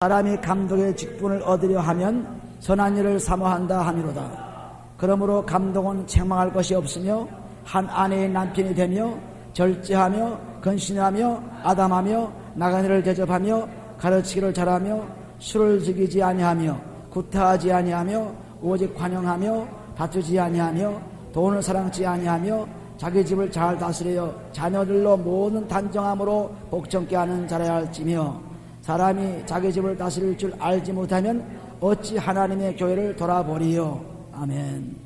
사람이 감독의 직분을 얻으려 하면 선한 일을 사모한다 하미로다. 그러므로 감독은 책망할 것이 없으며 한 아내의 남편이 되며 절제하며 근신하며 아담하며 나간 일을 대접하며 가르치기를 잘하며 술을 즐기지 아니하며 구타하지 아니하며 오직 관용하며 다투지 아니하며 돈을 사랑치 아니하며 자기 집을 잘 다스려 자녀들로 모든 단정함으로 복종케 하는 자라야 할지며, 사람이 자기 집을 다스릴 줄 알지 못하면 어찌 하나님의 교회를 돌아보리요. 아멘.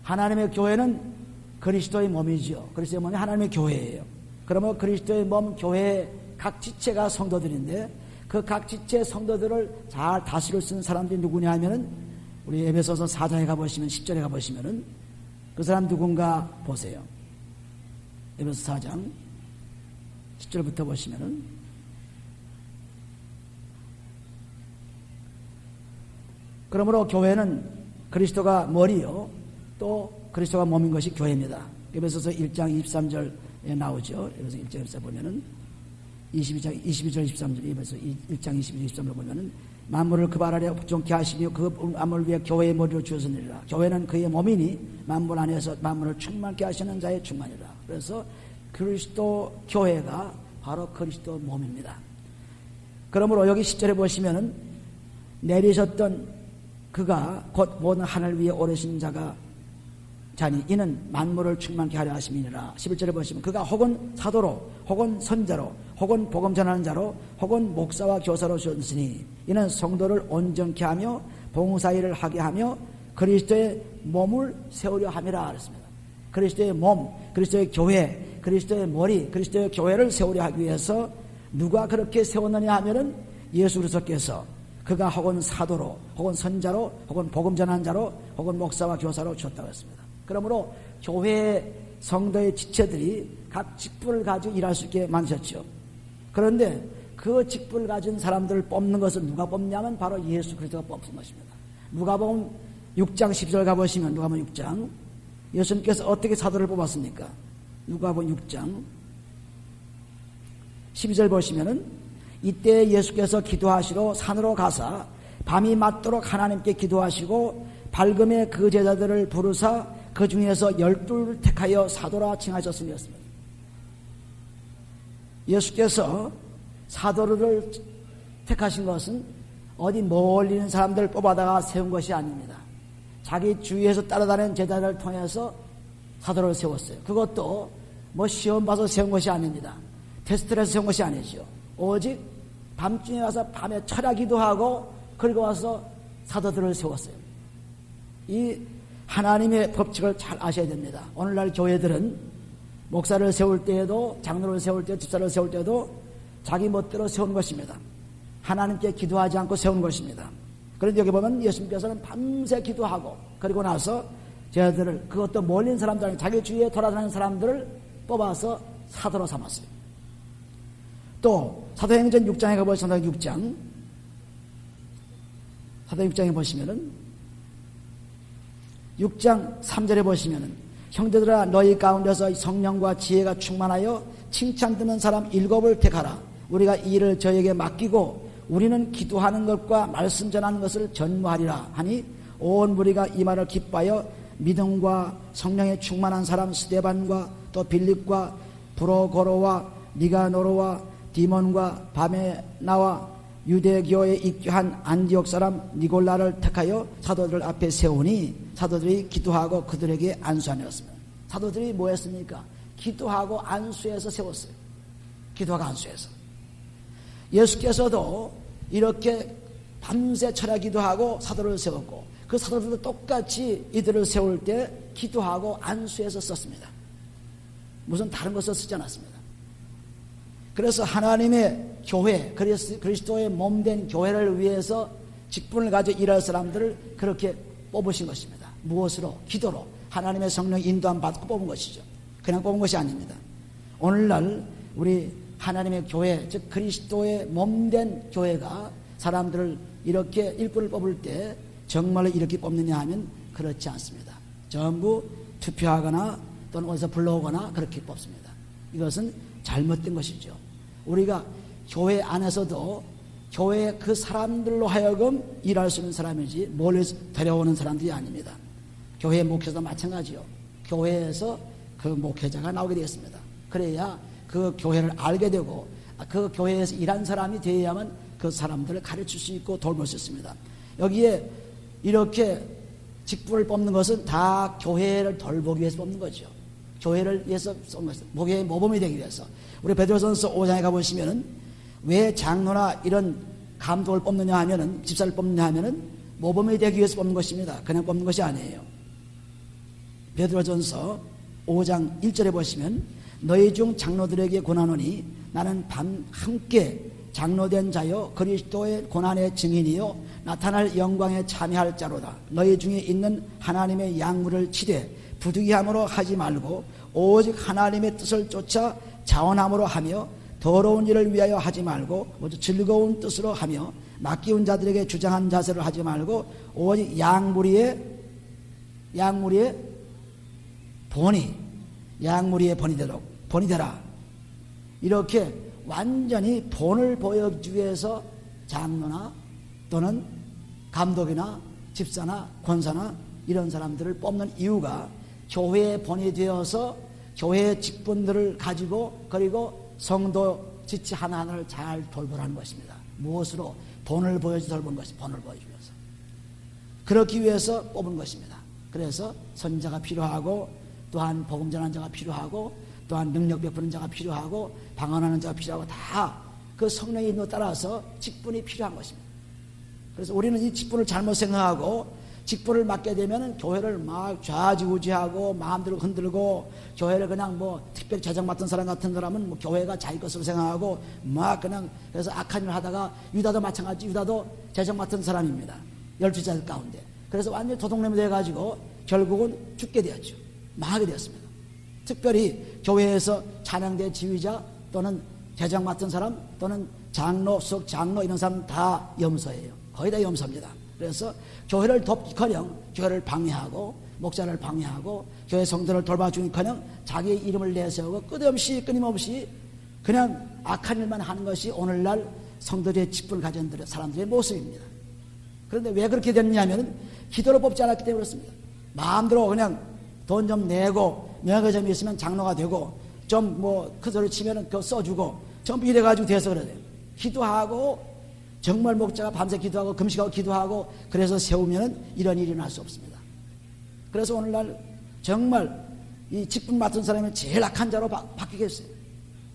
하나님의 교회는 그리스도의 몸이지요. 그리스도의 몸이 하나님의 교회예요. 그러면 그리스도의 몸 교회의 각 지체가 성도들인데, 그 각 지체 성도들을 잘 다스릴 수 있는 사람들이 누구냐 하면은, 우리 에베소서 4장에 가보시면 10절에 가보시면은 그 사람 누군가 보세요. 에베소 4장 10절부터 보시면은, 그러므로 교회는 그리스도가 머리요 또 그리스도가 몸인 것이 교회입니다. 에베소서 1장 23절에 나오죠. 에베소 1장 24절 보면은 22절 23절, 에베소 1장 22절 23절 보면은 만물을 그 발 아래 복종케 하시며 그 만물을 위해 교회의 머리로 주었느니라. 교회는 그의 몸이니 만물 안에서 만물을 충만케 하시는 자의 충만이라. 그래서 그리스도 교회가 바로 그리스도 몸입니다. 그러므로 여기 10절에 보시면은 내리셨던 그가 곧 모든 하늘 위에 오르신 자가 자니 이는 만물을 충만케 하려 하심이니라. 11절에 보시면 그가 혹은 사도로 혹은 선자로 혹은 복음 전하는 자로 혹은 목사와 교사로 주었으니 이는 성도를 온전케 하며 봉사일을 하게 하며 그리스도의 몸을 세우려 함이라 그랬습니다. 그리스도의 몸, 그리스도의 교회, 그리스도의 머리, 그리스도의 교회를 세우려 하기 위해서 누가 그렇게 세웠느냐 하면은 예수 그리스도께서 그가 혹은 사도로 혹은 선자로 혹은 복음 전하는 자로 혹은 목사와 교사로 주었다고 했습니다. 그러므로 교회의 성도의 지체들이 각 직분을 가지고 일할 수 있게 만드셨죠. 그런데 그 직분을 가진 사람들을 뽑는 것은 누가 뽑냐면 바로 예수 그리스도가 뽑은 것입니다. 누가복음 6장 10절 가보시면, 누가복음 6장 예수님께서 어떻게 사도를 뽑았습니까? 누가복음 6장 12절 보시면은 이때 예수께서 기도하시러 산으로 가사 밤이 맞도록 하나님께 기도하시고 밝음에 그 제자들을 부르사 그 중에서 12를 택하여 사도라 칭하셨음이었습니다. 예수께서 사도를 택하신 것은 어디 멀리 있는 사람들을 뽑아다가 세운 것이 아닙니다. 자기 주위에서 따라다니는 제자들을 통해서 사도를 세웠어요. 그것도 뭐 시험 봐서 세운 것이 아닙니다. 테스트를 해서 세운 것이 아니죠. 오직 밤중에 와서 밤에 철야기도 하고 그리고 와서 사도들을 세웠어요. 이 하나님의 법칙을 잘 아셔야 됩니다. 오늘날 교회들은 목사를 세울 때에도 장로를 세울 때 집사를 세울 때도 자기 멋대로 세운 것입니다. 하나님께 기도하지 않고 세운 것입니다. 그런데 여기 보면 예수님께서는 밤새 기도하고 그리고 나서 제자들을, 그것도 멀린 사람들, 자기 주위에 돌아다니는 사람들을 뽑아서 사도로 삼았어요. 또 사도행전 6장에 가보시면 사도행전 6장에 보시면은 6장 3절에 보시면은 형제들아 너희 가운데서 성령과 지혜가 충만하여 칭찬 듣는 사람 7을 택하라. 우리가 이 일을 저에게 맡기고 우리는 기도하는 것과 말씀 전하는 것을 전무하리라 하니 온 무리가 이 말을 기뻐하여 믿음과 성령에 충만한 사람 스데반과 또 빌립과 브로고로와 니가노로와 디몬과 밤에 나와 유대교에 입교한 안디옥 사람 니골라를 택하여 사도들 앞에 세우니 사도들이 기도하고 그들에게 안수하였습니다. 사도들이 뭐 했습니까? 기도하고 안수해서 세웠어요. 기도하고 안수해서. 예수께서도 이렇게 밤새 철야 기도하고 사도를 세웠고 그 사도들도 똑같이 이들을 세울 때 기도하고 안수해서 썼습니다. 무슨 다른 것을 쓰지 않았습니다. 그래서 하나님의 교회, 그리스도의 몸된 교회를 위해서 직분을 가지고 일할 사람들을 그렇게 뽑으신 것입니다. 무엇으로? 기도로. 하나님의 성령 인도함 받고 뽑은 것이죠. 그냥 뽑은 것이 아닙니다. 오늘날 우리 하나님의 교회, 즉 그리스도의 몸된 교회가 사람들을 이렇게 일꾼을 뽑을 때 정말로 이렇게 뽑느냐 하면 그렇지 않습니다. 전부 투표하거나 또는 어디서 불러오거나 그렇게 뽑습니다. 이것은 잘못된 것이죠. 우리가 교회 안에서도 교회 그 사람들로 하여금 일할 수 있는 사람이지 멀리서 데려오는 사람들이 아닙니다. 교회 목회자도 마찬가지요. 교회에서 그 목회자가 나오게 되겠습니다. 그래야 그 교회를 알게 되고 그 교회에서 일한 사람이 되어야만 그 사람들을 가르칠 수 있고 돌볼 수 있습니다. 여기에 이렇게 직분을 뽑는 것은 다 교회를 돌보기 위해서 뽑는 거죠. 교회를 위해서 쏜 것이죠. 목회의 모범이 되기 위해서. 우리 베드로전서 5장에 가보시면은 왜 장로나 이런 감독을 뽑느냐 하면은, 집사를 뽑느냐 하면은 모범이 되기 위해서 뽑는 것입니다. 그냥 뽑는 것이 아니에요. 베드로전서 5장 1절에 보시면 너희 중 장로들에게 권하노니 나는 함께 장로된 자요 그리스도의 고난의 증인이요 나타날 영광에 참여할 자로다. 너희 중에 있는 하나님의 양물을 치되 부득이함으로 하지 말고 오직 하나님의 뜻을 쫓아 자원함으로 하며 더러운 일을 위하여 하지 말고 모두 즐거운 뜻으로 하며 맡기운 자들에게 주장한 자세를 하지 말고 오직 양무리의 본이 되라. 이렇게 완전히 본을 보여주기 위해서 장로나 또는 감독이나 집사나 권사나 이런 사람들을 뽑는 이유가 교회의 본이 되어서 교회의 직분들을 가지고 그리고 성도 지체 하나하나를 잘 돌보라는 것입니다. 무엇으로? 본을 보여주서 돌보는 것이 본을 보여주면서 그렇기 위해서 뽑은 것입니다. 그래서 선지자가 필요하고 또한 복음 전하는 자가 필요하고 또한 능력 베푸는 자가 필요하고 방언하는 자가 필요하고 다 그 성령의 인도에 따라서 직분이 필요한 것입니다. 그래서 우리는 이 직분을 잘못 생각하고 직분을 맡게 되면 교회를 막 좌지우지하고 마음대로 흔들고 교회를 그냥 뭐 특별히 재정 맡은 사람 같은 사람은 뭐 교회가 자기 것으로 생각하고 막 그냥 그래서 악한 일을 하다가 유다도 마찬가지. 유다도 재정 맡은 사람입니다. 12자들 가운데. 그래서 완전히 도둑놈이 돼가지고 결국은 죽게 되었죠. 망하게 되었습니다. 특별히 교회에서 찬양대 지휘자 또는 재정 맡은 사람 또는 장로, 수석장로 이런 사람 다 염소예요. 거의 다 염소입니다. 그래서 교회를 돕기커녕 교회를 방해하고 목자를 방해하고 교회 성도를 돌봐주기커녕 자기의 이름을 내세우고 끊임없이 그냥 악한 일만 하는 것이 오늘날 성도들의 직분을 가진 사람들의 모습입니다. 그런데 왜 그렇게 됐냐면 기도로 뽑지 않았기 때문에 그렇습니다. 마음대로 그냥 돈 좀 내고 명예가 좀 있으면 장로가 되고 좀 뭐 큰 소리 치면은 그거 써주고 전부 이래가지고 돼서 그래요. 기도하고 정말 목자가 밤새 기도하고 금식하고 기도하고 그래서 세우면은 이런 일이 날 수 없습니다. 그래서 오늘날 정말 이 직분 맡은 사람이 제일 악한 자로 바뀌겠어요.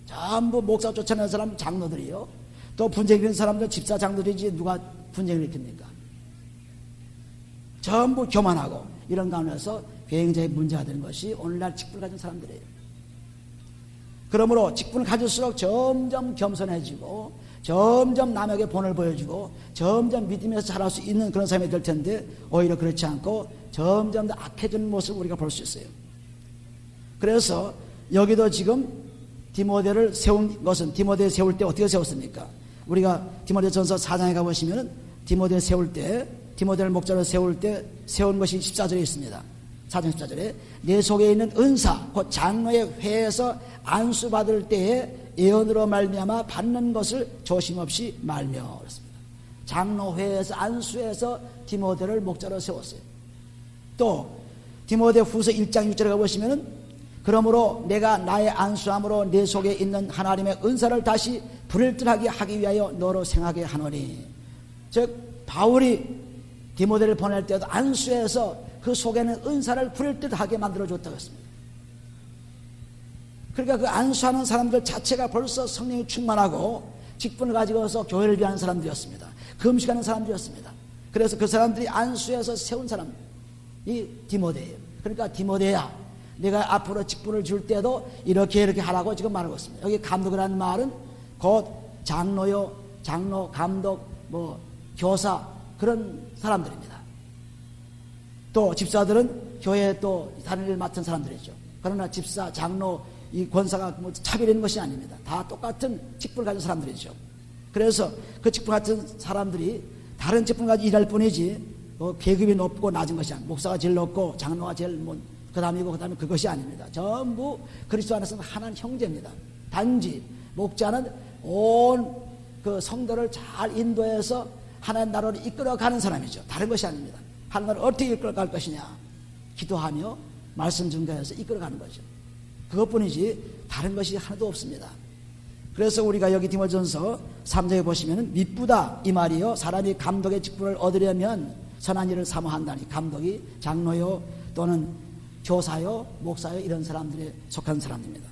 전부 목사 쫓아내는 사람 장로들이요. 또 분쟁 일으키는 사람들 집사 장로들이지 누가 분쟁을 일으킵니까? 전부 교만하고 이런 가운데서 굉장히 문제가 되는 것이 오늘날 직분을 가진 사람들이에요. 그러므로 직분을 가질수록 점점 겸손해지고 점점 남에게 본을 보여주고 점점 믿으면서 자랄 수 있는 그런 사람이 될 텐데 오히려 그렇지 않고 점점 더 악해지는 모습을 우리가 볼 수 있어요. 그래서 여기도 지금 디모데를 세운 것은 디모데 세울 때 어떻게 세웠습니까? 우리가 디모데전서 4장에 가보시면 디모데 세울 때 디모데를 목자로 세울 때 세운 것이 14절에 있습니다. 4장 14절에 내 속에 있는 은사 곧 장로의 회에서 안수받을 때에 예언으로 말미암아 받는 것을 조심없이 말며 그렇습니다. 장로회에서 안수해서 디모데를 목자로 세웠어요. 또 디모데 후서 1장 6절에 가보시면 그러므로 내가 나의 안수함으로 내 속에 있는 하나님의 은사를 다시 불일들하게 하기 위하여 너로 생하게 하노니 즉 바울이 디모데를 보낼 때도 안수해서 그 속에는 은사를 불일듯하게 만들어줬다고 했습니다. 그러니까 그 안수하는 사람들 자체가 벌써 성령이 충만하고 직분을 가지고서 교회를 위하는 사람들이었습니다. 금식하는 사람들이었습니다. 그래서 그 사람들이 안수해서 세운 사람이 디모데예요. 그러니까 디모데야 내가 앞으로 직분을 줄 때도 이렇게 하라고 지금 말하고 있습니다. 여기 감독이라는 말은 곧 장로요, 장로, 감독, 뭐 교사 그런 사람들입니다. 또 집사들은 교회에 또 다른 일 맡은 사람들이죠. 그러나 집사, 장로, 이 권사가 뭐 차별인 것이 아닙니다. 다 똑같은 직분을 가진 사람들이죠. 그래서 그 직분 같은 사람들이 다른 직분을 가지고 일할 뿐이지 계급이 높고 낮은 것이 아닙니다. 목사가 제일 높고 장로가 제일 그 다음이고 그 다음에 그것이 아닙니다. 전부 그리스도 안에서는 하나는 형제입니다. 단지 목자는 온 그 성도를 잘 인도해서 하나님 나라를 이끌어가는 사람이죠. 다른 것이 아닙니다. 하나님을 어떻게 이끌어갈 것이냐, 기도하며 말씀 증거해서 이끌어가는 거죠. 그것뿐이지 다른 것이 하나도 없습니다. 그래서 우리가 여기 디모데전서 3장에 보시면 미쁘다 이 말이요, 사람이 감독의 직분을 얻으려면 선한 일을 사모한다니. 감독이 장로요 또는 교사요 목사요 이런 사람들에 속한 사람입니다.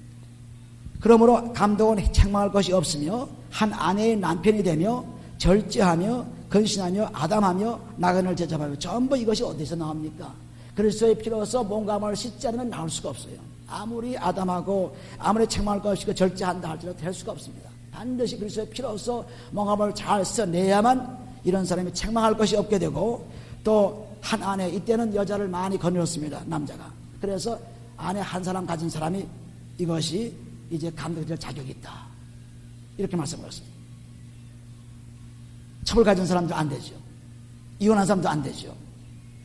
그러므로 감독은 책망할 것이 없으며 한 아내의 남편이 되며 절제하며 근신하며 아담하며 나그네를 제접하며. 전부 이것이 어디서 나옵니까? 그리스도의 피로서 몸과 마음을 씻지 않으면 나올 수가 없어요. 아무리 아담하고 아무리 책망할 것이 없고 절제한다 할지라도 될 수가 없습니다. 반드시 그리스도의 피로서 몸과 마음을 잘 써내야만 이런 사람이 책망할 것이 없게 되고, 또 한 아내, 이때는 여자를 많이 거느렸습니다. 남자가. 그래서 아내 한 사람 가진 사람이 이것이 이제 감독이 될 자격이 있다, 이렇게 말씀하셨습니다. 첩을 가진 사람도 안 되죠. 이혼한 사람도 안 되죠.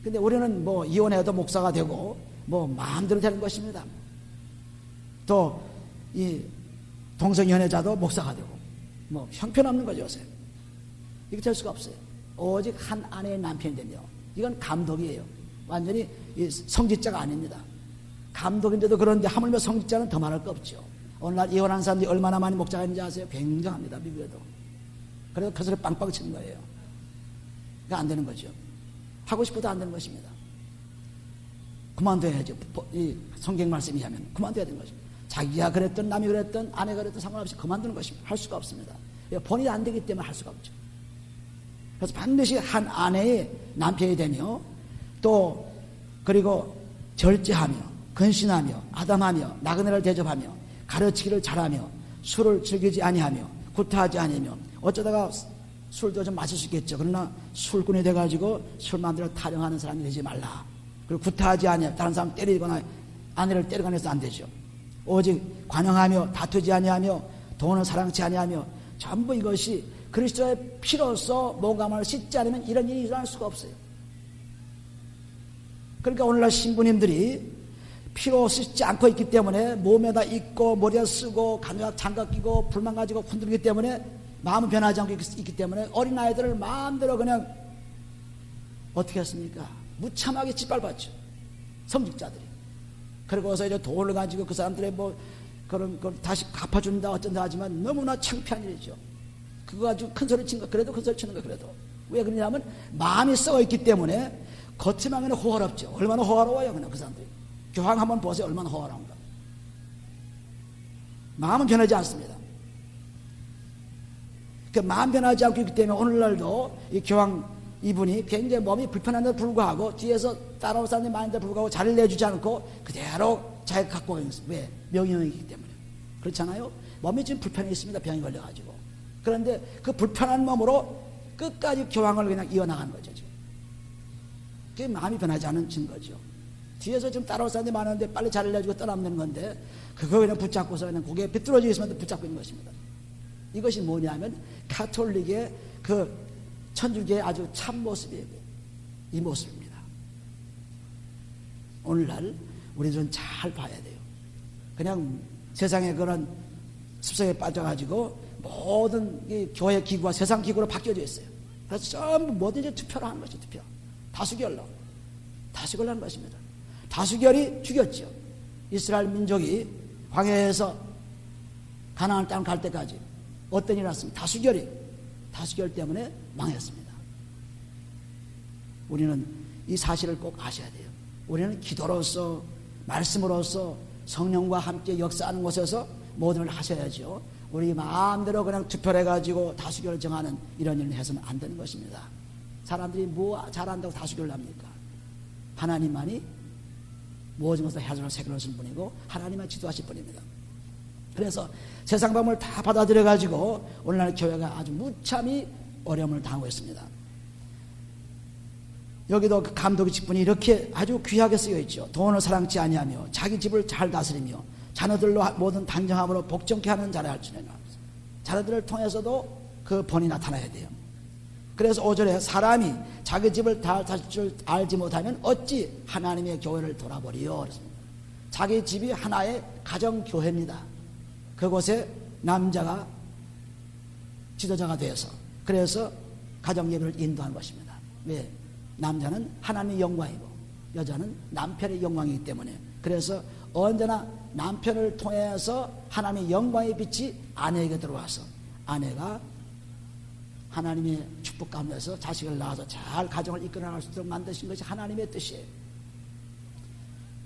근데 우리는 뭐 이혼해도 목사가 되고 뭐 마음대로 되는 것입니다. 또 이 동성연애자도 목사가 되고 뭐 형편없는 거죠 요새. 이게 될 수가 없어요. 오직 한 아내의 남편이 되며, 이건 감독이에요. 완전히 성직자가 아닙니다. 감독인데도 그런데 하물며 성직자는 더 말할 거 없죠. 오늘날 이혼한 사람들이 얼마나 많이 목자가 있는지 아세요? 굉장합니다. 미국에도. 그래서 그 소리 빵빵 치는 거예요. 그러니까 안 되는 거죠. 하고 싶어도 안 되는 것입니다. 그만둬야죠. 이 성경 말씀이 하면 그만둬야 되는 것입니다. 자기가 그랬든 남이 그랬든 아내가 그랬든 상관없이 그만두는 것입니다. 할 수가 없습니다. 본인이 안 되기 때문에 할 수가 없죠. 그래서 반드시 한 아내의 남편이 되며, 또 그리고 절제하며 근신하며 아담하며 나그네를 대접하며 가르치기를 잘하며 술을 즐기지 아니하며 구타하지 아니하며. 어쩌다가 술도 좀 마실 수 있겠죠. 그러나 술꾼이 돼가지고 술 만들어 타령하는 사람이 되지 말라. 그리고 구타하지 아니하며 다른 사람 때리거나 아내를 때리거나 해서 안 되죠. 오직 관용하며 다투지 아니하며 돈을 사랑치 아니하며. 전부 이것이 그리스도의 피로서 몸과 마음을 씻지 않으면 이런 일이 일어날 수가 없어요. 그러니까 오늘날 신부님들이 피로 씻지 않고 있기 때문에 몸에다 입고 머리에 쓰고 간약 장갑 끼고 불만 가지고 흔들기 때문에 마음은 변하지 않고 있기 때문에 어린아이들을 마음대로 그냥 어떻게 했습니까? 무참하게 짓밟았죠. 성직자들이. 그러고서 이제 돈을 가지고 그 사람들의 뭐 그런 걸 다시 갚아준다 어쩐다 하지만 너무나 창피한 일이죠. 그거 가지고 큰 소리 친 거, 그래도 큰 소리 치는 거, 그래도. 왜 그러냐면 마음이 썩어 있기 때문에 겉에만 호화롭죠. 얼마나 호화로워요, 그냥 그 사람들이. 교황 한번 보세요. 얼마나 호화로운가. 마음은 변하지 않습니다. 그 마음 변하지 않고 있기 때문에 오늘날도 이 교황 이분이 굉장히 몸이 불편한데도 불구하고 뒤에서 따라올 사람들이 많은데도 불구하고 자리를 내주지 않고 그대로 자기가 갖고 가는 것입니다. 왜? 명령이기 때문에. 그렇잖아요? 몸이 지금 불편해 있습니다. 병이 걸려가지고. 그런데 그 불편한 몸으로 끝까지 교황을 그냥 이어나가는 거죠. 지금. 그게 마음이 변하지 않은 증거죠. 뒤에서 지금 따라올 사람들이 많은데 빨리 자리를 내주고 떠나면 건데 그거 그냥 붙잡고서 그냥 고개에 비뚤어져 있으면 붙잡고 있는 것입니다. 이것이 뭐냐면 가톨릭의 그 천주교의 아주 참 모습이에요. 이 모습입니다. 오늘날 우리들은 잘 봐야 돼요. 그냥 세상에 그런 습성에 빠져가지고 모든 이 교회 기구가 세상 기구로 바뀌어져 있어요. 그래서 전부 뭐든지 투표를 하는 것이 투표. 다수결로. 다수결로 하는 것입니다. 다수결이 죽였죠. 이스라엘 민족이 광야에서 가나안 땅 갈 때까지 어떤 일이 났습니까? 다수결 때문에 망했습니다. 우리는 이 사실을 꼭 아셔야 돼요. 우리는 기도로서 말씀으로서 성령과 함께 역사하는 곳에서 모든 걸 하셔야죠. 우리 마음대로 그냥 투표를 해가지고 다수결을 정하는 이런 일을 해서는 안 되는 것입니다. 사람들이 뭐 잘한다고 다수결을 합니까? 하나님만이 모든 것을 해주는 새겨놓으신 분이고 하나님만 지도하실 분입니다. 그래서 세상 방법을 다 받아들여가지고 오늘날 교회가 아주 무참히 어려움을 당하고 있습니다. 여기도 그 감독의 직분이 이렇게 아주 귀하게 쓰여 있죠. 돈을 사랑치 아니하며 자기 집을 잘 다스리며 자녀들로 모든 당정함으로 복종케 하는 자를 할지니라. 자녀들을 통해서도 그 본이 나타나야 돼요. 그래서 5절에 사람이 자기 집을 다 다스릴 줄 알지 못하면 어찌 하나님의 교회를 돌아보리요. 그렇습니다. 자기 집이 하나의 가정교회입니다. 그곳에 남자가 지도자가 되어서 그래서 가정예배를 인도한 것입니다. 왜? 남자는 하나님의 영광이고 여자는 남편의 영광이기 때문에 그래서 언제나 남편을 통해서 하나님의 영광의 빛이 아내에게 들어와서 아내가 하나님의 축복 가운데서 자식을 낳아서 잘 가정을 이끌어나갈 수 있도록 만드신 것이 하나님의 뜻이에요.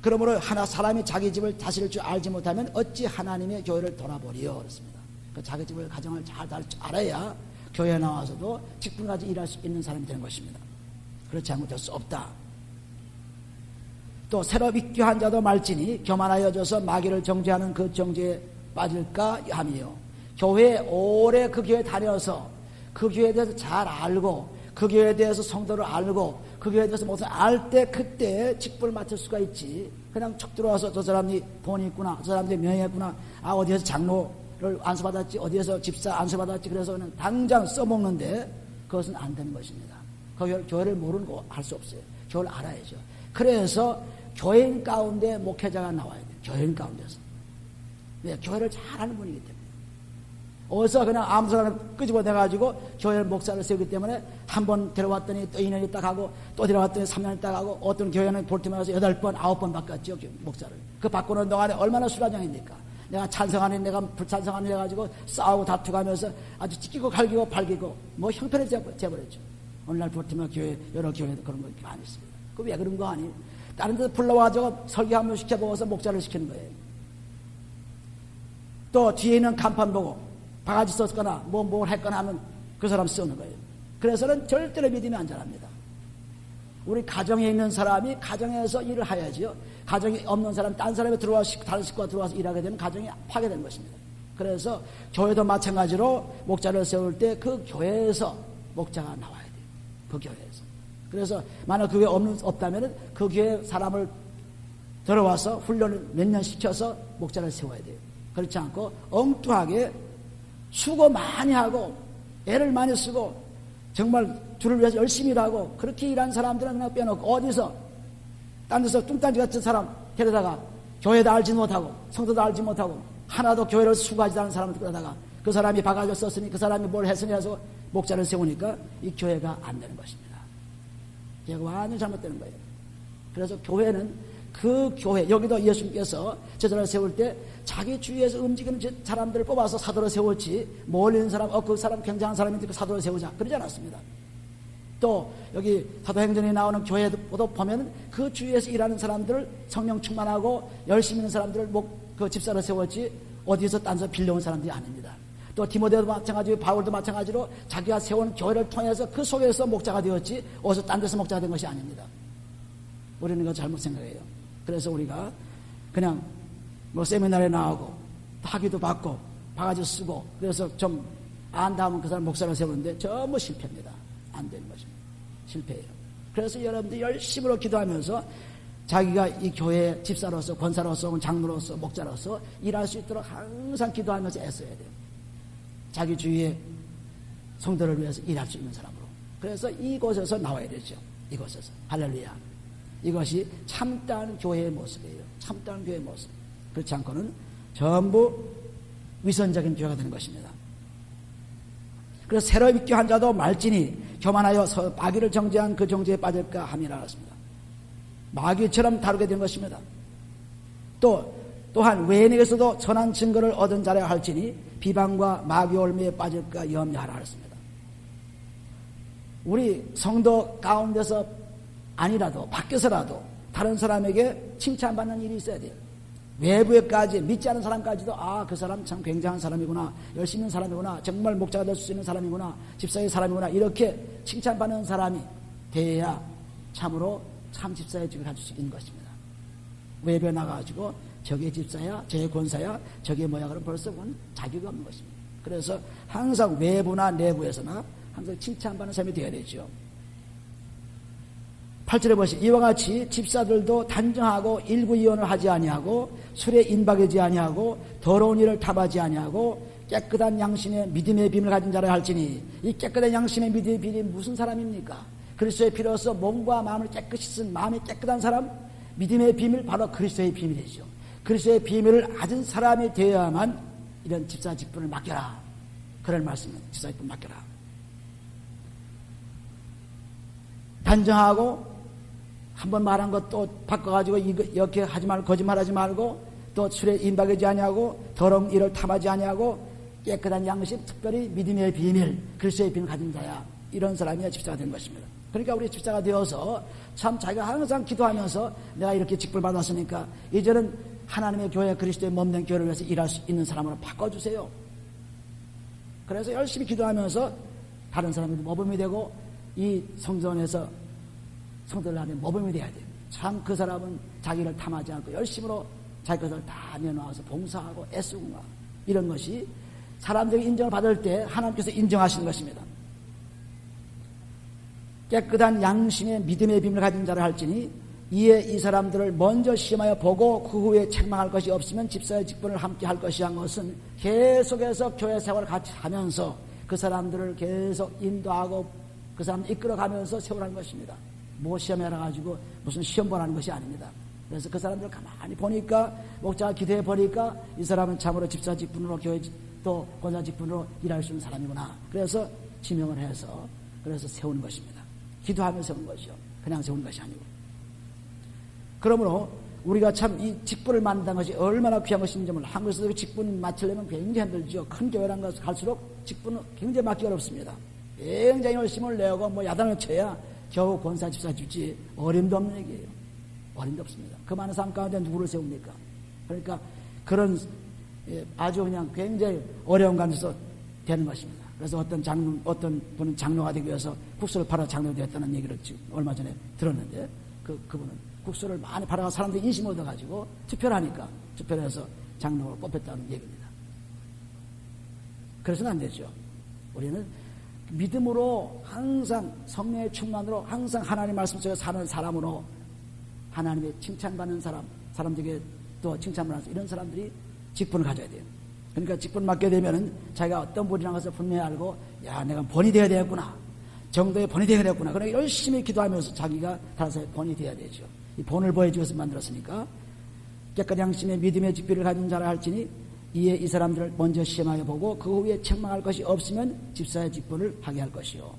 그러므로 하나 사람이 자기 집을 다스릴 줄 알지 못하면 어찌 하나님의 교회를 돌아보리요 그렇습니다. 그 자기 집을 가정을 잘 알아야 교회에 나와서도 직분까지 일할 수 있는 사람이 되는 것입니다. 그렇지 않고 될 수 없다. 또 새로 믿기한 자도 말지니 교만하여져서 마귀를 정죄하는 그 정죄에 빠질까 함이요. 교회에 오래 그 교회 다녀서 그 교회에 대해서 잘 알고 그 교회에 대해서 성도를 알고 그 교회에 대해서 무슨 알 때 그때 직분을 맡을 수가 있지. 그냥 척 들어와서 저 사람이 돈이 있구나, 저 사람이 명예했구나, 아 어디에서 장로를 안수받았지, 어디에서 집사 안수받았지, 그래서 그냥 당장 써먹는데 그것은 안 되는 것입니다. 그 교회를 모르는 거 할 수 없어요. 교회를 알아야죠. 그래서 교회인 가운데 목회자가 나와야 돼요. 교회인 가운데서. 왜? 교회를 잘하는 분이기 때문에. 어디서 그냥 아무 사람을 끄집어내가지고 교회 목사를 세우기 때문에 한 번 데려왔더니 또 2년 있다 가고 또 데려왔더니 3년 있다 가고 어떤 교회는 볼티모어에서 8번, 9번 바꿨죠. 목사를. 그 바꾸는 동안에 얼마나 수라장입니까? 내가 찬성하니 내가 불찬성하니 해가지고 싸우고 다투가면서 아주 찢기고 갈기고 발기고 뭐 형편해져버렸죠. 오늘날 볼티모어 교회, 여러 교회도 그런 거 많이 있습니다. 그 왜 그런 거 아니에요? 다른 데서 불러와서 설교 한 번 시켜보고서 목사를 시키는 거예요. 또 뒤에 있는 간판 보고 바가지 썼거나 뭘 했거나 하면 그 사람 쓰는 거예요. 그래서는 절대로 믿으면 안 잘합니다. 우리 가정에 있는 사람이 가정에서 일을 해야지요. 가정이 없는 사람, 딴 사람이 들어와서 다른 식구가 들어와서 일하게 되면 가정이 파괴되는 것입니다. 그래서 교회도 마찬가지로 목자를 세울 때 그 교회에서 목자가 나와야 돼요. 그 교회에서. 그래서 만약 그 교회 없다면 그 교회 사람을 들어와서 훈련을 몇 년 시켜서 목자를 세워야 돼요. 그렇지 않고 엉뚱하게 수고 많이 하고 애를 많이 쓰고 정말 주를 위해서 열심히 일하고 그렇게 일한 사람들은 그냥 빼놓고 어디서 딴 데서 뚱딴지 같은 사람 데려다가 교회도 알지 못하고 성도도 알지 못하고 하나도 교회를 수고하지 않은 사람을 끌어다가 그 사람이 바가지를 썼으니 그 사람이 뭘 했으니 해서 목자를 세우니까 이 교회가 안 되는 것입니다. 이거 완전히 잘못되는 거예요. 그래서 교회는 그 교회, 여기도 예수님께서 제자를 세울 때 자기 주위에서 움직이는 사람들을 뽑아서 사도를 세웠지, 멀리 있는 사람, 그 사람 굉장한 사람인데 그 사도를 세우자. 그러지 않았습니다. 또 여기 사도행전에 나오는 교회도 보면 그 주위에서 일하는 사람들을 성령 충만하고 열심히 있는 사람들을 그 집사를 세웠지, 어디에서 딴 데서 빌려온 사람들이 아닙니다. 또 디모데도 마찬가지로 바울도 마찬가지로 자기가 세운 교회를 통해서 그 속에서 목자가 되었지, 어디서 딴 데서 목자가 된 것이 아닙니다. 우리는 이거 잘못 생각해요. 그래서 우리가 그냥 뭐 세미나에 나오고 학위도 받고 바가지 쓰고 그래서 좀 안다 하면 그 사람 목사를 세우는데 전부 실패입니다. 안 되는 것입니다. 실패예요. 그래서 여러분들 열심으로 기도하면서 자기가 이 교회 집사로서 권사로서 장로로서 목자로서 일할 수 있도록 항상 기도하면서 애써야 돼요. 자기 주위에 성도를 위해서 일할 수 있는 사람으로. 그래서 이곳에서 나와야 되죠. 이곳에서. 할렐루야. 이것이 참다운 교회의 모습이에요. 참다운 교회의 모습. 그렇지 않고는 전부 위선적인 교회가 되는 것입니다. 그래서 새로 믿게 한 자도 말지니 교만하여 마귀를 정죄한 그 정죄에 빠질까 함이라 하였습니다. 마귀처럼 다루게 된 것입니다. 또한 외인에게서도 선한 증거를 얻은 자라 할지니 비방과 마귀 올매에 빠질까 염려하라 하였습니다. 우리 성도 가운데서 아니라도 밖에서라도 다른 사람에게 칭찬받는 일이 있어야 돼요. 외부에까지 믿지 않은 사람까지도 그 사람 참 굉장한 사람이구나, 열심히 있는 사람이구나, 정말 목자가 될 수 있는 사람이구나, 집사의 사람이구나, 이렇게 칭찬받는 사람이 돼야 참으로 참 집사의 직을 가질 수 있는 것입니다. 외부에 나가가지고 저게 집사야, 저게 권사야, 저게 뭐야, 그럼 벌써 그건 자격이 없는 것입니다. 그래서 항상 외부나 내부에서나 항상 칭찬받는 사람이 되어야 되죠. 8절에 보시 이와 같이 집사들도 단정하고 일구이원을 하지 아니하고 술에 인박이지 아니하고 더러운 일을 탐하지 아니하고 깨끗한 양심의 믿음의 비밀을 가진 자라 할지니 이 깨끗한 양심의 믿음의 비밀이 무슨 사람입니까? 그리스도의 피로서 몸과 마음을 깨끗이 쓴 마음이 깨끗한 사람, 믿음의 비밀 바로 그리스도의 비밀이죠. 그리스도의 비밀을 가진 사람이 되어야만 이런 집사 직분을 맡겨라. 그럴 말씀은 집사 기쁨 맡겨라. 단정하고 한번 말한 것 또 바꿔가지고 이렇게 하지 말고 거짓말하지 말고 또 술에 임박이지 아니하고 더러운 일을 탐하지 아니하고 깨끗한 양심, 특별히 믿음의 비밀, 그리스도의 비밀을 가진 자야. 이런 사람이 집사가 된 것입니다. 그러니까 우리 집사가 되어서 참 자기가 항상 기도하면서 내가 이렇게 직분을 받았으니까 이제는 하나님의 교회, 그리스도의 몸된 교회를 위해서 일할 수 있는 사람으로 바꿔주세요. 그래서 열심히 기도하면서 다른 사람에게 모범이 되고 이 성전에서 성도들 안에 모범이 돼야 돼요. 참 그 사람은 자기를 탐하지 않고 열심으로 자기 것을 다 내놓아서 봉사하고 애쓰고 이런 것이 사람들이 인정을 받을 때 하나님께서 인정하시는 것입니다. 깨끗한 양심의 믿음의 비밀을 가진 자를 할지니 이에 이 사람들을 먼저 시험하여 보고 그 후에 책망할 것이 없으면 집사의 직분을 함께 할 것이 한 것은 계속해서 교회 생활을 같이 하면서 그 사람들을 계속 인도하고 그 사람 이끌어가면서 세우라는 것입니다. 뭐 시험해라 가지고 무슨 시험 보라는 것이 아닙니다. 그래서 그 사람들을 가만히 보니까 목자가 기도해 보니까 이 사람은 참으로 집사 직분으로 교회 또 권사 직분으로 일할 수 있는 사람이구나. 그래서 지명을 해서 그래서 세우는 것입니다. 기도하며 세우는 것이요. 그냥 세우는 것이 아니고. 그러므로 우리가 참 이 직분을 만든다는 것이 얼마나 귀한 것인지 몰라. 한국에서도 직분 맡으려면 굉장히 힘들죠. 큰 교회란 것을 갈수록 직분은 굉장히 맡기 어렵습니다. 굉장히 열심을 내고 뭐 야단을 쳐야 겨우 권사 집사 주지 어림도 없는 얘기예요. 어림도 없습니다. 그 많은 삶 가운데 누구를 세웁니까? 그러니까 그런 아주 그냥 굉장히 어려운 가운데서 되는 것입니다. 그래서 어떤 분은 장로가 되기 위해서 국수를 팔아 장로가 되었다는 얘기를 지금 얼마 전에 들었는데 그분은 국수를 많이 팔아가 사람들이 인심 얻어가지고 투표를 하니까 투표를 해서 장로로 뽑혔다는 얘기입니다. 그래서는 안 되죠. 우리는 믿음으로 항상 성령의 충만으로 항상 하나님 말씀 속에 사는 사람으로 하나님의 칭찬받는 사람, 사람들에게 또 칭찬받는 이런 사람들이 직분을 가져야 돼요. 그러니까 직분 맡게 되면은 자기가 어떤 분이라는 것을 분명히 알고 야 내가 본이 되어야 되겠구나. 정도의 본이 되어야 되겠구나. 그러니까 열심히 기도하면서 자기가 다른 본이 되어야 되죠. 이 본을 보여주기 위해서 만들었으니까 깨끗한 양심의 믿음의 직분을 가진 자라 할지니 이에 이 사람들을 먼저 시험하여 보고 그 후에 책망할 것이 없으면 집사의 직분을 하게 할 것이요.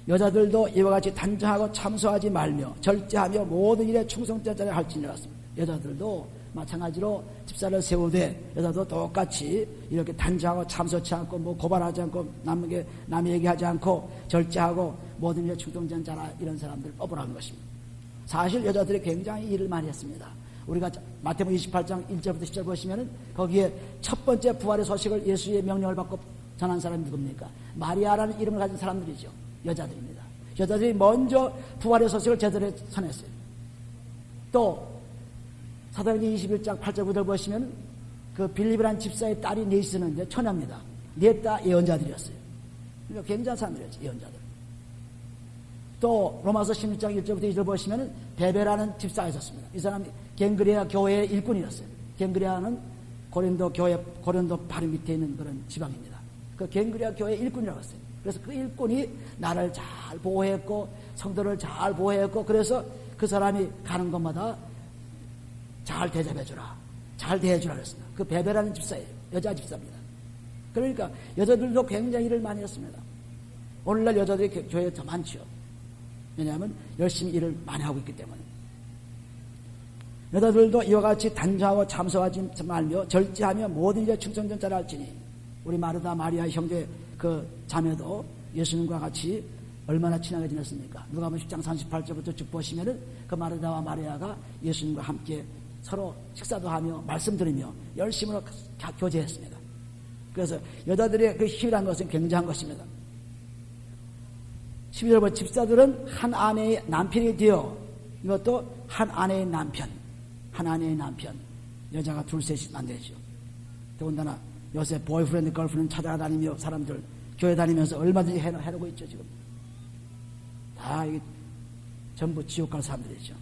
여자들도 이와 같이 단정하고 참소하지 말며 절제하며 모든 일에 충성자를 할지니라. 여자들도 마찬가지로 집사를 세우되 여자도 똑같이 이렇게 단정하고 참소치 않고 뭐 고발하지 않고 남의 얘기하지 않고 절제하고 모든 일에 충성자라 이런 사람들을 뽑으라는 것입니다. 사실 여자들이 굉장히 일을 많이 했습니다. 우리가 마태복음 28장 1절부터 10절 보시면은 거기에 첫 번째 부활의 소식을 예수의 명령을 받고 전한 사람이 누굽니까? 마리아라는 이름을 가진 사람들이죠. 여자들입니다. 여자들이 먼저 부활의 소식을 제대로 전했어요. 또 사도행전 21장 8절 9절 보시면 그 빌립이라는 집사의 딸이 넷이 있었는데 처녀입니다. 넷 다 예언자들이었어요. 그러니까 굉장한 사람들이었죠. 예언자들. 또 로마서 16장 1절부터 2절 보시면 베베라는 집사가 있었습니다. 이 사람이 갱그레아 교회의 일꾼이었어요. 갱그레아는 고린도 바로 밑에 있는 그런 지방입니다. 그 갱그레아 교회의 일꾼이라고 했어요. 그래서 그 일꾼이 나를 잘 보호했고 성도를 잘 보호했고 그래서 그 사람이 가는 곳마다 잘 대접해주라. 잘 대해주라 그랬습니다. 그 베베라는 집사예요. 여자 집사입니다. 그러니까 여자들도 굉장히 일을 많이 했습니다. 오늘날 여자들이 교회에 더 많죠. 왜냐하면 열심히 일을 많이 하고 있기 때문에. 여자들도 이와 같이 단정하고 참소하지 말며 절제하며 모든 일에 충성전자라 할지니 우리 마르다 마리아 형제 그 자매도 예수님과 같이 얼마나 친하게 지냈습니까? 누가복음 10장 38절부터 쭉 보시면은 그 마르다와 마리아가 예수님과 함께 서로 식사도 하며 말씀 들으며 열심으로 교제했습니다. 그래서 여자들의 그 힘이라는 것은 굉장한 것입니다. 12절 보면 집사들은 한 아내의 남편이 되어 이것도 한 아내의 남편 여자가 둘 셋이 안 되죠. 더군다나 요새 보이프렌드 걸프렌드 찾아다니며 사람들 교회 다니면서 얼마든지 해놓고 있죠. 지금 다 이게 전부 지옥 갈 사람들이죠.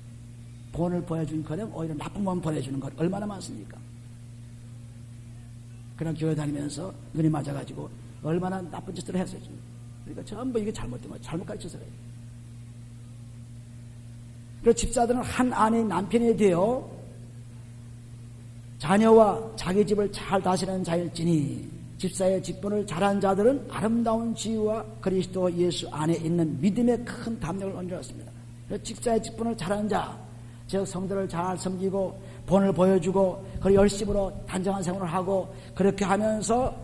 본을 보여주는커녕 오히려 나쁜 몸 보내주는 것 얼마나 많습니까? 그런 교회 다니면서 눈이 맞아가지고 얼마나 나쁜 짓을 했어요. 그러니까 전부 이게 잘못된 거예요. 잘못 가르쳐서 그래요. 그 집사들은 한 아내의 남편이 되어 자녀와 자기 집을 잘 다스리는 자일지니 집사의 직분을 잘한 자들은 아름다운 지위와 그리스도 예수 안에 있는 믿음의 큰 담력을 얻었습니다. 집사의 직분을 잘한 자, 즉 성도를 잘 섬기고 본을 보여주고 그리고 열심으로 단정한 생활을 하고 그렇게 하면서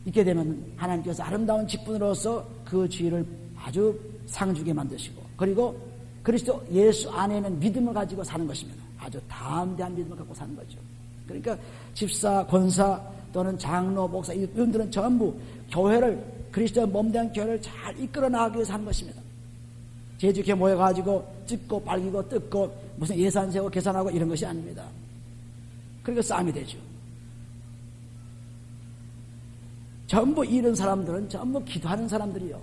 있게 되면 하나님께서 아름다운 직분으로서 그 지위를 아주 상주게 만드시고 그리고 그리스도 예수 안에 있는 믿음을 가지고 사는 것입니다. 아주 담대한 믿음을 갖고 사는 거죠. 그러니까 집사, 권사 또는 장로, 목사 이분들은 전부 교회를 그리스도의 몸된 교회를 잘 이끌어 나가기 위해서 하는 것입니다. 제주교회 모여가지고 찍고 빨기고 뜯고 무슨 예산 세고 계산하고 이런 것이 아닙니다. 그러니까 싸움이 되죠. 전부 이런 사람들은 전부 기도하는 사람들이요.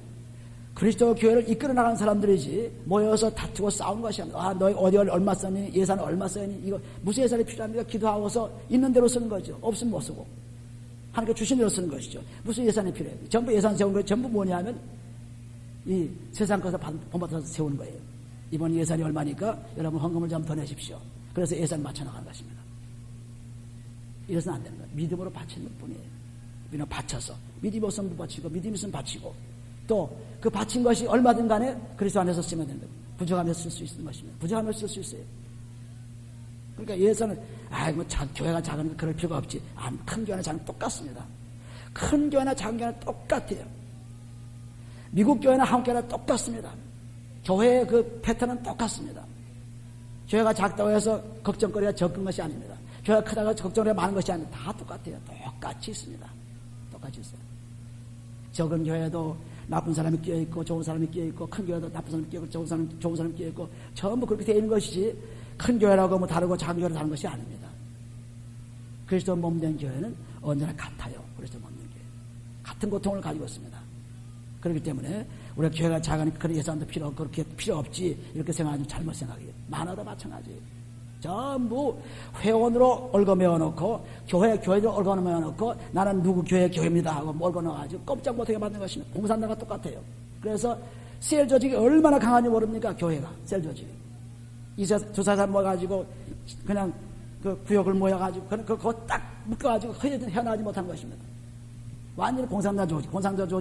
그리스도 교회를 이끌어 나가는 사람들이지 모여서 다투고 싸우는 것이 아닙니다. 너희 어디 얼마 썼니? 예산을 얼마 썼니? 이거 무슨 예산이 필요합니까? 기도하고서 있는 대로 쓰는 거죠. 없으면 못 쓰고. 하나님께 주신 대로 쓰는 것이죠. 무슨 예산이 필요해요? 전부 예산 세운 거 전부 뭐냐면 이 세상 것을 본받아서 세우는 거예요. 이번 예산이 얼마니까 여러분 헌금을 좀 더 내십시오. 그래서 예산 맞춰 나가는 것입니다. 이래서는 안 되는 거예요. 믿음으로 바치는 뿐이에요. 믿음으로 바쳐서 믿음이 없으면 못 바치고 믿음이 있으면 바치고 또 그 바친 것이 얼마든 간에 그리스도 안에서 쓰면 되는 거예요. 부족하면 쓸 수 있는 것입니다. 부족하면 쓸 수 있어요. 그러니까 예산은 교회가 작으니까 그럴 필요가 없지. 큰 교회나 작은 똑같습니다. 큰 교회나 작은 교회나 똑같아요. 미국 교회나 한국 교회나 똑같습니다. 교회의 그 패턴은 똑같습니다. 교회가 작다고 해서 걱정거리가 적은 것이 아닙니다. 교회가 크다고 해서 걱정거리가 많은 것이 아닙니다. 다 똑같아요. 똑같이 있습니다. 똑같이 있어요. 적은 교회도 나쁜 사람이 끼어있고 좋은 사람이 끼어있고 큰 교회도 나쁜 사람이 끼어있고 좋은 사람이 끼어있고 전부 그렇게 되어 있는 것이지 큰 교회라고 뭐 다르고 작은 교회라고 다른 것이 아닙니다. 그리스도 몸된 교회는 언제나 같아요. 그리스도 몸된 교회. 같은 고통을 가지고 있습니다. 그렇기 때문에 우리가 교회가 작으니까 그런 예산도 필요 없고 그렇게 필요 없지 이렇게 생각하면 잘못 생각해요. 만화도 마찬가지예요. 전부 회원으로 얽어매어놓고 교회로 얽어매어놓고 나는 누구 교회입니다 하고 얽어넣어가지고 꼼짝 못하게 만든 것입니다. 공산당과 똑같아요. 그래서 셀 조직이 얼마나 강한지 모릅니까? 교회가 셀 조직이 두 사람 모여가지고 그냥 그 구역을 모여가지고 그거 딱 묶어가지고 헤어나지 못한 것입니다. 완전히 공산당 조직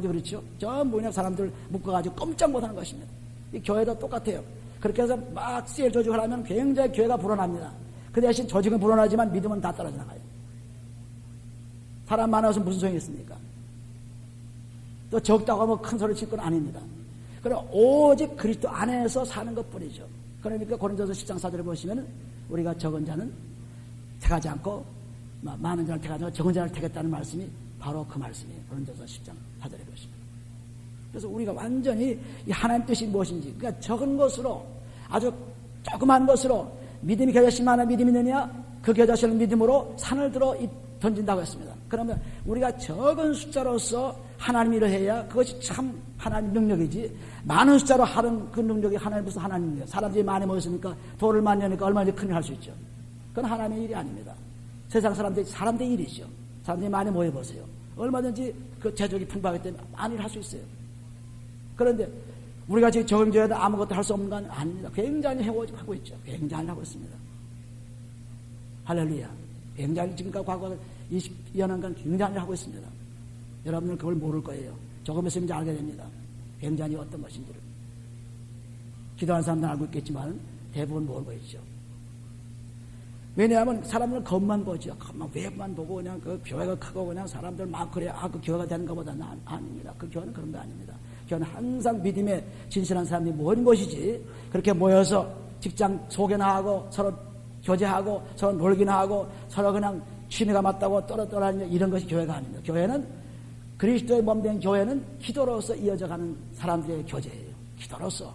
그렇죠? 전부 그냥 사람들 묶어가지고 꼼짝 못하는 것입니다. 이 교회도 똑같아요. 그렇게 해서 막 셀 조직을 하면 굉장히 교회가 불어납니다. 그 대신 조직은 불어나지만 믿음은 다 떨어져 나가요. 사람 많아서 무슨 소용이 있습니까? 또 적다고 하면 큰 소리 칠 건 아닙니다. 그럼 오직 그리스도 안에서 사는 것 뿐이죠. 그러니까 고린도서 10장 4절에 보시면 우리가 적은 자는 택하지 않고 많은 자를 택하지 않고 적은 자를 택했다는 말씀이 바로 그 말씀이에요. 고린도서 10장 4절에 보시면. 그래서 우리가 완전히 이 하나님 뜻이 무엇인지 그러니까 적은 것으로 아주 조그만 것으로 믿음이 겨자씨만한 믿음이 있느냐 그 겨자씨를 믿음으로 산을 들어 던진다고 했습니다. 그러면 우리가 적은 숫자로서 하나님 일을 해야 그것이 참 하나님 능력이지 많은 숫자로 하는 그 능력이 하나님 무슨 하나님 능력이에요. 사람들이 많이 모였으니까 돌을 많이 하니까 얼마나 큰일 할 수 있죠. 그건 하나님의 일이 아닙니다. 세상 사람들의 일이죠. 사람들이 많이 모여보세요. 얼마든지 그 재족이 풍부하기 때문에 많은 일을 할 수 있어요. 그런데 우리가 지금 적은 교회도 아무것도 할 수 없는 건 아닙니다. 굉장히 하고 있죠. 굉장히 하고 있습니다. 할렐루야. 굉장히 지금까지 과거 20년간 굉장히 하고 있습니다. 여러분들은 그걸 모를 거예요. 조금 있으면 이제 알게 됩니다. 굉장히 어떤 것인지를. 기도하는 사람들은 알고 있겠지만 대부분 모르고 있죠. 왜냐하면 사람들은 겉만 보죠. 겉만 외부만 보고 그냥 그 교회가 크고 그냥 사람들 막 그래야 그 교회가 되는 것보다는 아닙니다. 그 교회는 그런 거 아닙니다. 교회는 항상 믿음에 진실한 사람이 모인 것이지 그렇게 모여서 직장 소개나 하고 서로 교제하고 서로 놀기나 하고 서로 그냥 취미가 맞다고 떨어뜨리는 이런 것이 교회가 아닙니다. 교회는 그리스도의 몸된 교회는 기도로서 이어져가는 사람들의 교제예요. 기도로서.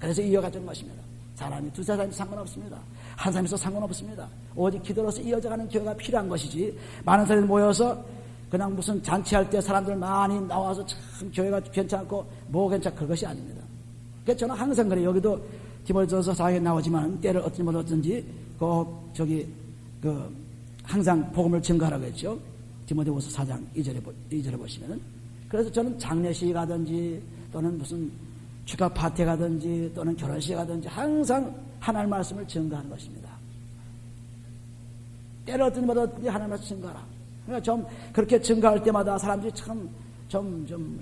그래서 이어가는 것입니다. 사람이 두세 사람이 상관없습니다. 한 사람이 있어도 상관없습니다. 오직 기도로서 이어져가는 교회가 필요한 것이지 많은 사람이 모여서 그냥 무슨 잔치할 때 사람들 많이 나와서 참 교회가 괜찮고 뭐 괜찮고 그것이 아닙니다. 그래서 저는 항상 그래요. 여기도 디모데전서 4장에 나오지만 때를 어쩐지 꼭 항상 복음을 증거하라고 했죠. 디모데후서 4장 2절에 보시면은. 그래서 저는 장례식에 가든지 또는 무슨 축하 파티에 가든지 또는 결혼식에 가든지 항상 하나님 말씀을 증거하는 것입니다. 때를 어떤지 하나님 말씀을 증거하라. 그러니까 좀 그렇게 증가할 때마다 사람들이 참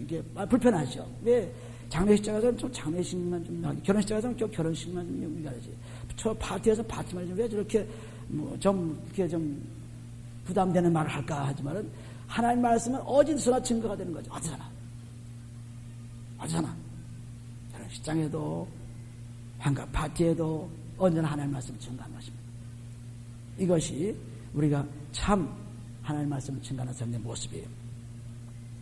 이게 불편하죠. 왜 장례식장 가서는 좀 장례식만 좀 하지, 결혼식장 가서는 좀 결혼식만 좀 하지. 저 파티에서 파티만 좀 왜 저렇게 이렇게 좀 부담되는 말을 할까 하지만은 하나님 말씀은 어디서나 증거가 되는 거죠. 어디서나. 결혼식장에도 환갑 파티에도 언제나 하나님 말씀을 증거하는 것입니다. 이것이 우리가 참 하나님 말씀을 증거하는 사람의 모습이에요.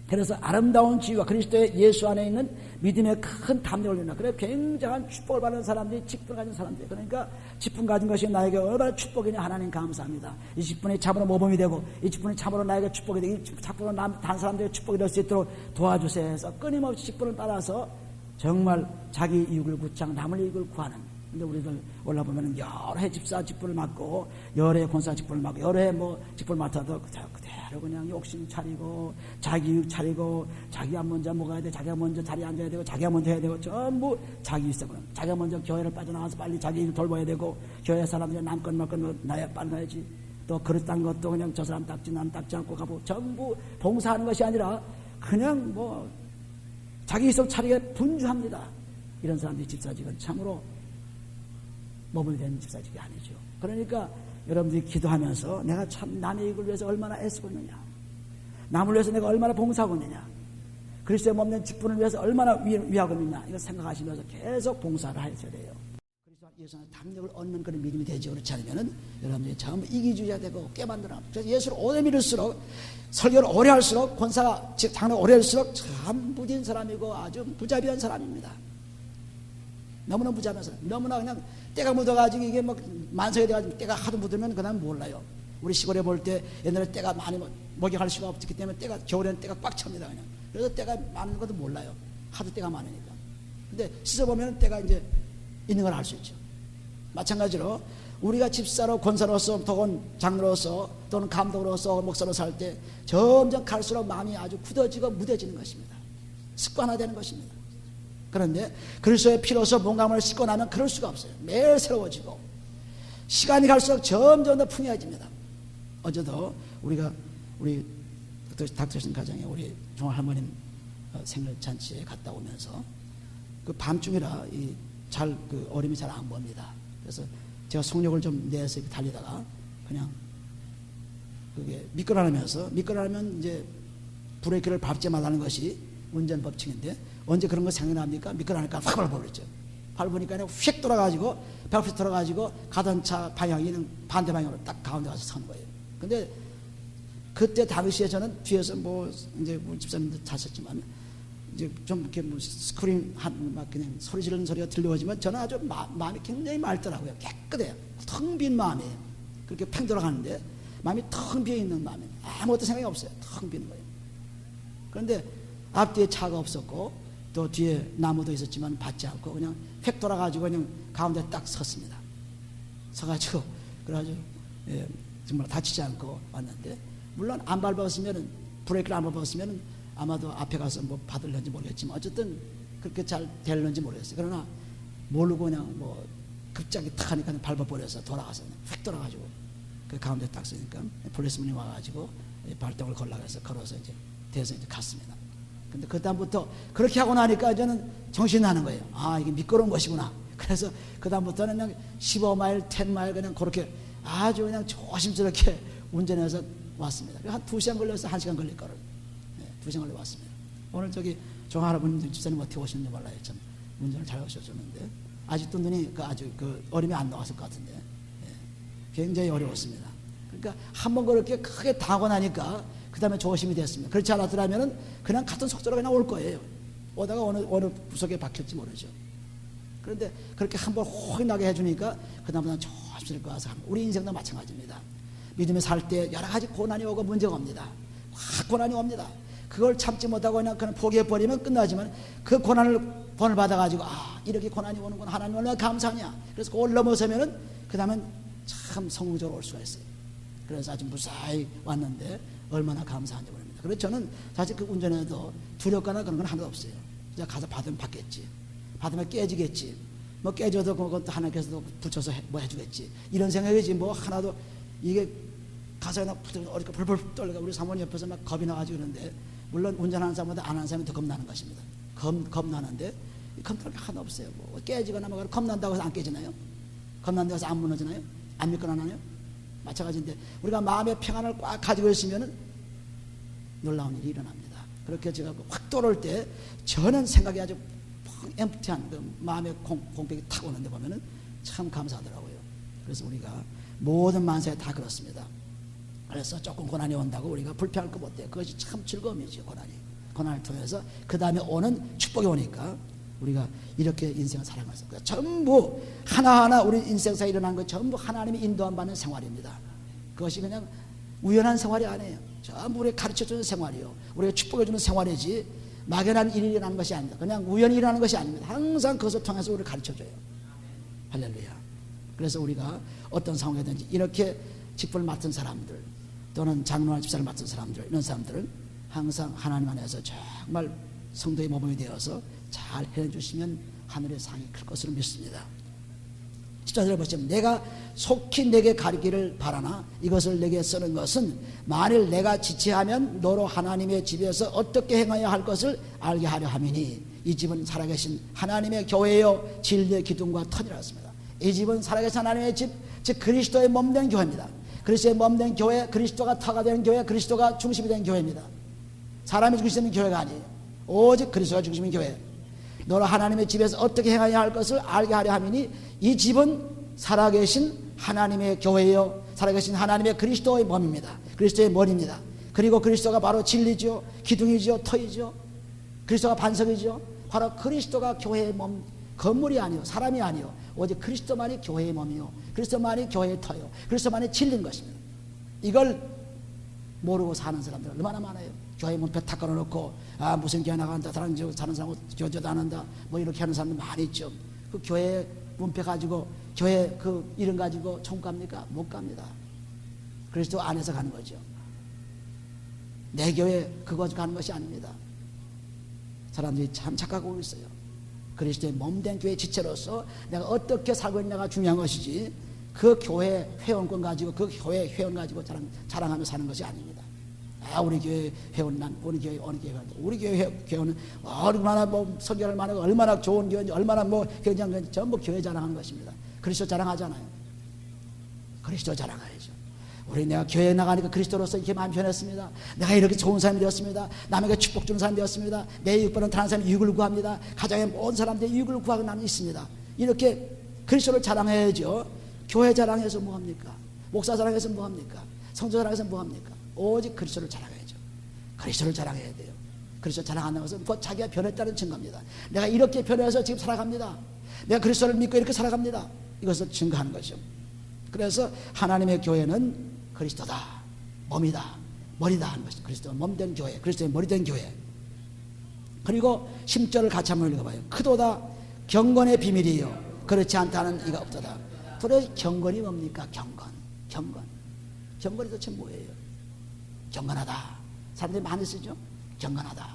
그래서 아름다운 지위와 그리스도의 예수 안에 있는 믿음의 큰 담력을 누린다. 그래 굉장한 축복을 받는 사람들이 직분을 가진 사람들. 그러니까 직분 가진 것이 나에게 얼마나 축복이냐 하나님 감사합니다. 이 직분이 참으로 모범이 되고 이 직분이 참으로 나에게 축복이 되고 이 직분은 다른 사람들에게 축복이 될 수 있도록 도와주세요 해서 끊임없이 직분을 따라서 정말 자기 이익을 굳장 남을 이익을 구하는. 근데 우리들 올라보면 여러 해 집사 직분을 맡고 여러 해 권사 직분을 맡고 여러 해 직분을 맡아도 그대로 그냥 욕심 차리고 자기 이익 차리고 자기가 먼저 먹어야 돼, 자기가 먼저 자리에 앉아야 되고 자기가 먼저 해야 되고 전부 자기 있어버려. 자기가 먼저 교회를 빠져나가서 빨리 자기 일 돌봐야 되고 교회 사람들이 남건 말건 나야 빨리 가야지. 또 그릇 딴 것도 그냥 저 사람 닦지 난 닦지 않고 가고 전부 봉사하는 것이 아니라 그냥 자기 이성 차리게 분주합니다. 이런 사람들이 집사직은 참으로 몸을 된 집사직이 아니죠. 그러니까 여러분들이 기도하면서 내가 참 남의 이익을 위해서 얼마나 애쓰고 있느냐, 남을 위해서 내가 얼마나 봉사하고 있느냐, 그리스도의 몸된 직분을 위해서 얼마나 위하고 있느냐, 이걸 생각하시면서 계속 봉사를 하셔야 돼요. 그리스도 예수의 담력을 얻는 그런 믿음이 되죠. 그렇지 않으면은 여러분들이 전부 이기주의가 되고 깨만들어. 그래서 예수를 오래 믿을수록, 설교를 오래 할수록, 권사가 장로 오래 할수록 참 무딘 사람이고 아주 무자비한 사람입니다. 너무나 무자비한 사람. 너무나 그냥 때가 묻어가지고 이게 만성이 돼가지고 때가 하도 묻으면 그다음 몰라요. 우리 시골에 볼 때 옛날에 때가 많이 목욕할 수가 없기 때문에 때가 겨울에는 때가 꽉 찹니다 그냥. 그래서 때가 많은 것도 몰라요. 하도 때가 많으니까. 근데 씻어보면 때가 이제 있는 걸 알 수 있죠. 마찬가지로 우리가 집사로 권사로서 또는 장로로서 또는 감독으로서 목사로 살 때 점점 갈수록 마음이 아주 굳어지고 무뎌지는 것입니다. 습관화되는 것입니다. 그런데 그리스도의 피로서 몸감을 씻고 나면 그럴 수가 없어요. 매일 새로워지고 시간이 갈수록 점점 더 풍요해집니다. 어제도 우리 닥터신 가정에 우리 종할머님 생일잔치에 갔다 오면서 그 밤중이라 얼음이 잘 안 봅니다. 그래서 제가 속력을 좀 내서 달리다가 그냥 그게 미끄러우면 이제 브레이크를 밟지 말라는 것이 운전 법칙인데 언제 그런 거 생각납니까? 미끄러우니까 확 밟아버렸죠. 밟으니까 그냥 휙 돌아가지고 180 돌아가지고 가던 차 방향이 반대 방향으로 딱 가운데 가서 선 거예요. 근데 그때 당시에 저는 뒤에서 이제 집사님도 자셨지만 이제 좀 이렇게 스크린 막 그냥 소리 지르는 소리가 들려오지만 저는 아주 마음이 굉장히 맑더라고요. 깨끗해요. 텅 빈 마음이에요. 그렇게 팽 돌아가는데 마음이 텅 비어 있는 마음이에요. 아무것도 생각이 없어요. 텅 비는 거예요. 그런데 앞뒤에 차가 없었고 또 뒤에 나무도 있었지만 받지 않고 그냥 획 돌아가지고 그냥 가운데 딱 섰습니다. 서가지고 그래가지고 정말 다치지 않고 왔는데 물론 안 밟았으면은 브레이크를 안 밟았으면은 아마도 앞에 가서 받을는지 모르겠지만 어쨌든 그렇게 잘 될는지 모르겠어요. 그러나 모르고 그냥 급작이 탁 하니까 밟아버려서 돌아가서 획 돌아가지고 그 가운데 딱 서니까 폴리스맨이 와가지고 발등을 걸어서 이제 대서 이제 갔습니다. 근데 그다음부터 그렇게 하고 나니까 저는 정신이 나는 거예요. 이게 미끄러운 것이구나. 그래서 그다음부터는 그냥 15마일, 10마일 그냥 그렇게 아주 그냥 조심스럽게 운전해서 왔습니다. 한 2시간 걸려서 1시간 걸릴 거를. 2시간 걸려 왔습니다. 오늘 종할아버님 집사님 어떻게 오셨는지 몰라요. 참 운전을 잘 하셨는데 아직도 눈이 아주 얼음이 안 나왔을 것 같은데 굉장히 어려웠습니다. 그러니까 한번 그렇게 크게 당하고 나니까 그 다음에 조심이 됐습니다. 그렇지 않았더라면 그냥 같은 속도로 그냥 올 거예요. 오다가 어느 구석에 박힐지 모르죠. 그런데 그렇게 한번 확 나게 해주니까 그 다음부터는 조심스럽게 와서 우리 인생도 마찬가지입니다. 믿음에 살 때 여러 가지 고난이 오고 문제가 옵니다. 확 고난이 옵니다. 그걸 참지 못하고 그냥 포기해버리면 끝나지만 그 고난을 받아가지고 이렇게 고난이 오는구나. 하나님 얼마나 감사하냐. 그래서 그걸 넘어서면은 그 다음엔 참 성공적으로 올 수가 있어요. 그래서 아주 무사히 왔는데 얼마나 감사한지 모릅니다. 그래서 저는 사실 그 운전에도 두렵거나 그런 건 하나도 없어요. 그냥 가서 받으면 받겠지. 받으면 깨지겠지. 깨져도 그것도 하나님께서도 붙여서 해주겠지. 이런 생각이지 하나도 이게 가서 그냥 어리가 벌벌 떨려가 우리 사모님 옆에서 막 겁이 나가지고 그러는데, 물론 운전하는 사람보다 안 하는 사람이 더 겁나는 것입니다. 겁나는데 겁날 게 하나 없어요. 뭐 깨지거나 뭐 겁난다고 해서 안 깨지나요? 겁난다고 해서 안 무너지나요? 안 믿거나나요? 마찬가지인데 우리가 마음의 평안을 꽉 가지고 있으면은 놀라운 일이 일어납니다. 그렇게 제가 확 돌아올 때 저는 생각이 아주 엠프티한 그 마음의 공백이 탁 오는데 보면은 참 감사하더라고요. 그래서 우리가 모든 만사에 다 그렇습니다. 그래서 조금 고난이 온다고 우리가 불평할 것 못해요. 그것이 참 즐거움이죠. 고난을 통해서 그 다음에 오는 축복이 오니까 우리가 이렇게 인생을 살아가는 거예요. 전부 하나하나 우리 인생사에 일어난 것 전부 하나님이 인도함 받는 생활입니다. 그것이 그냥 우연한 생활이 아니에요. 전부 우리가 가르쳐주는 생활이요, 우리가 축복해주는 생활이지 막연한 일이 일어나는 것이 아닙니다. 그냥 우연히 일어나는 것이 아닙니다. 항상 그것을 통해서 우리를 가르쳐줘요. 할렐루야. 그래서 우리가 어떤 상황이든지 이렇게 직분을 맡은 사람들 또는 장로나 집사를 맡은 사람들, 이런 사람들은 항상 하나님 안에서 정말 성도의 모범이 되어서 잘 해주시면 하늘의 상이 클 것으로 믿습니다. 14절에 보시면 내가 속히 내게 가르치기를 바라나 이것을 내게 쓰는 것은 만일 내가 지체하면 너로 하나님의 집에서 어떻게 행해야 할 것을 알게 하려 함이니 이 집은 살아계신 하나님의 교회요 진리의 기둥과 터이라 했습니다. 이 집은 살아계신 하나님의 집, 즉 그리스도의 몸된 교회입니다. 그리스도의 몸된 교회, 그리스도가 터가 되는 교회, 그리스도가 중심이 된 교회입니다. 사람이 중심인 교회가 아니에요. 오직 그리스도가 중심인 교회. 너로 하나님의 집에서 어떻게 행해야 할 것을 알게 하려 함이니 이 집은 살아계신 하나님의 교회요 살아계신 하나님의 그리스도의 몸입니다. 그리스도의 머리입니다. 그리고 그리스도가 바로 진리죠, 기둥이죠, 터이죠. 그리스도가 반석이죠. 바로 그리스도가 교회의 몸, 건물이 아니요 사람이 아니요 오직 그리스도만이 교회의 몸이요 그리스도만이 교회의 터요 그리스도만이 진리인 것입니다. 이걸 모르고 사는 사람들 얼마나 많아요. 교회 문패 탁 걸어놓고 무슨 교회 나간다, 다른 사람 교제도 안 한다, 뭐 이렇게 하는 사람들 많이 있죠. 그 교회 문패 가지고 교회 그 이름 가지고 총 갑니까? 못 갑니다. 그리스도 안에서 가는 거죠. 내 교회 그거 가는 것이 아닙니다. 사람들이 참 착각하고 있어요. 그리스도의 몸된 교회 지체로서 내가 어떻게 살고 있냐가 중요한 것이지 그 교회 회원권 가지고 그 교회 회원 가지고 자랑하며 사는 것이 아닙니다. 우리 교회 회원, 난 우리 교회 어느 교회 가는데 우리 교회 회원은 얼마나 뭐 설교를 많이 하고 얼마나 좋은 교회인지 얼마나 뭐 굉장히 전부 교회 자랑하는 것입니다. 그리스도 자랑하잖아요. 그리스도 자랑해야죠. 우리 내가 교회에 나가니까 그리스도로서 이렇게 마음이 변했습니다. 내가 이렇게 좋은 사람이 되었습니다. 남에게 축복 주는 사람이 되었습니다. 내 이웃보다는 다른 사람이 이익을 구합니다. 가정의 모든 사람들이 이익을 구하고 나는 있습니다. 이렇게 그리스도를 자랑해야죠. 교회 자랑해서 뭐합니까? 목사 자랑해서 뭐합니까? 성도 자랑해서 뭐합니까? 오직 그리스도를 자랑해야죠. 그리스도를 자랑해야 돼요. 그리스도 자랑하는 것은 곧 자기가 변했다는 증거입니다. 내가 이렇게 변해서 지금 살아갑니다. 내가 그리스도를 믿고 이렇게 살아갑니다. 이것을 증거하는 거죠. 그래서 하나님의 교회는 그리스도다, 몸이다, 머리다 하는 것입니다. 그리스도가 몸된 교회, 그리스도의 머리된 교회. 그리고 10절을 같이 한번 읽어봐요. 크도다 경건의 비밀이요 그렇지 않다는 이가 없도다. 도대체 경건이 뭡니까? 경건이 도대체 뭐예요? 경건하다. 사람들이 많이 쓰죠? 경건하다.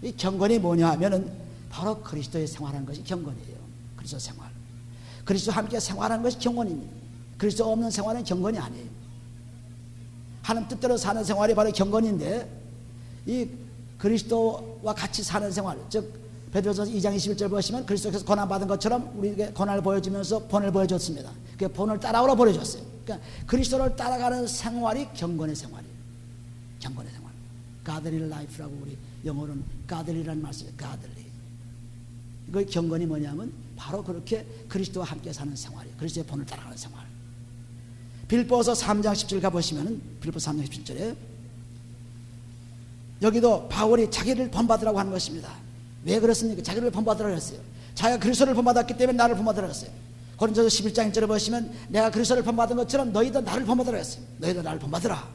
이 경건이 뭐냐 하면은 바로 그리스도의 생활하는 것이 경건이에요. 그리스도 생활. 그리스도와 함께 생활하는 것이 경건입니다. 그리스도 없는 생활은 경건이 아니에요. 하나님 뜻대로 사는 생활이 바로 경건인데 이 그리스도와 같이 사는 생활, 즉 베드로전서 2장 21절 보시면 그리스도께서 고난받은 것처럼 우리에게 고난을 보여주면서 본을 보여줬습니다. 그 본을 따라오라 보여줬어요. 그러니까 그리스도를 따라가는 생활이 경건의 생활이에요. 경건의 생활. Godly life라고 우리 영어로는 Godly라는 말씀이에요. Godly. 그 경건이 뭐냐면 바로 그렇게 그리스도와 함께 사는 생활이에요. 그리스도의 본을 따라가는 생활. 빌보서 3장 10절 가보시면 빌보서 3장 17절에 여기도 바울이 자기를 본받으라고 하는 것입니다. 왜 그렇습니까? 자기를 본받으라고 했어요. 자기가 그리스도를 본받았기 때문에 나를 본받으라고 했어요. 고린도서 11장 1절에 보시면 내가 그리스도를 본받은 것처럼 너희도 나를 본받으라고 했어요. 너희도 나를 본받으라.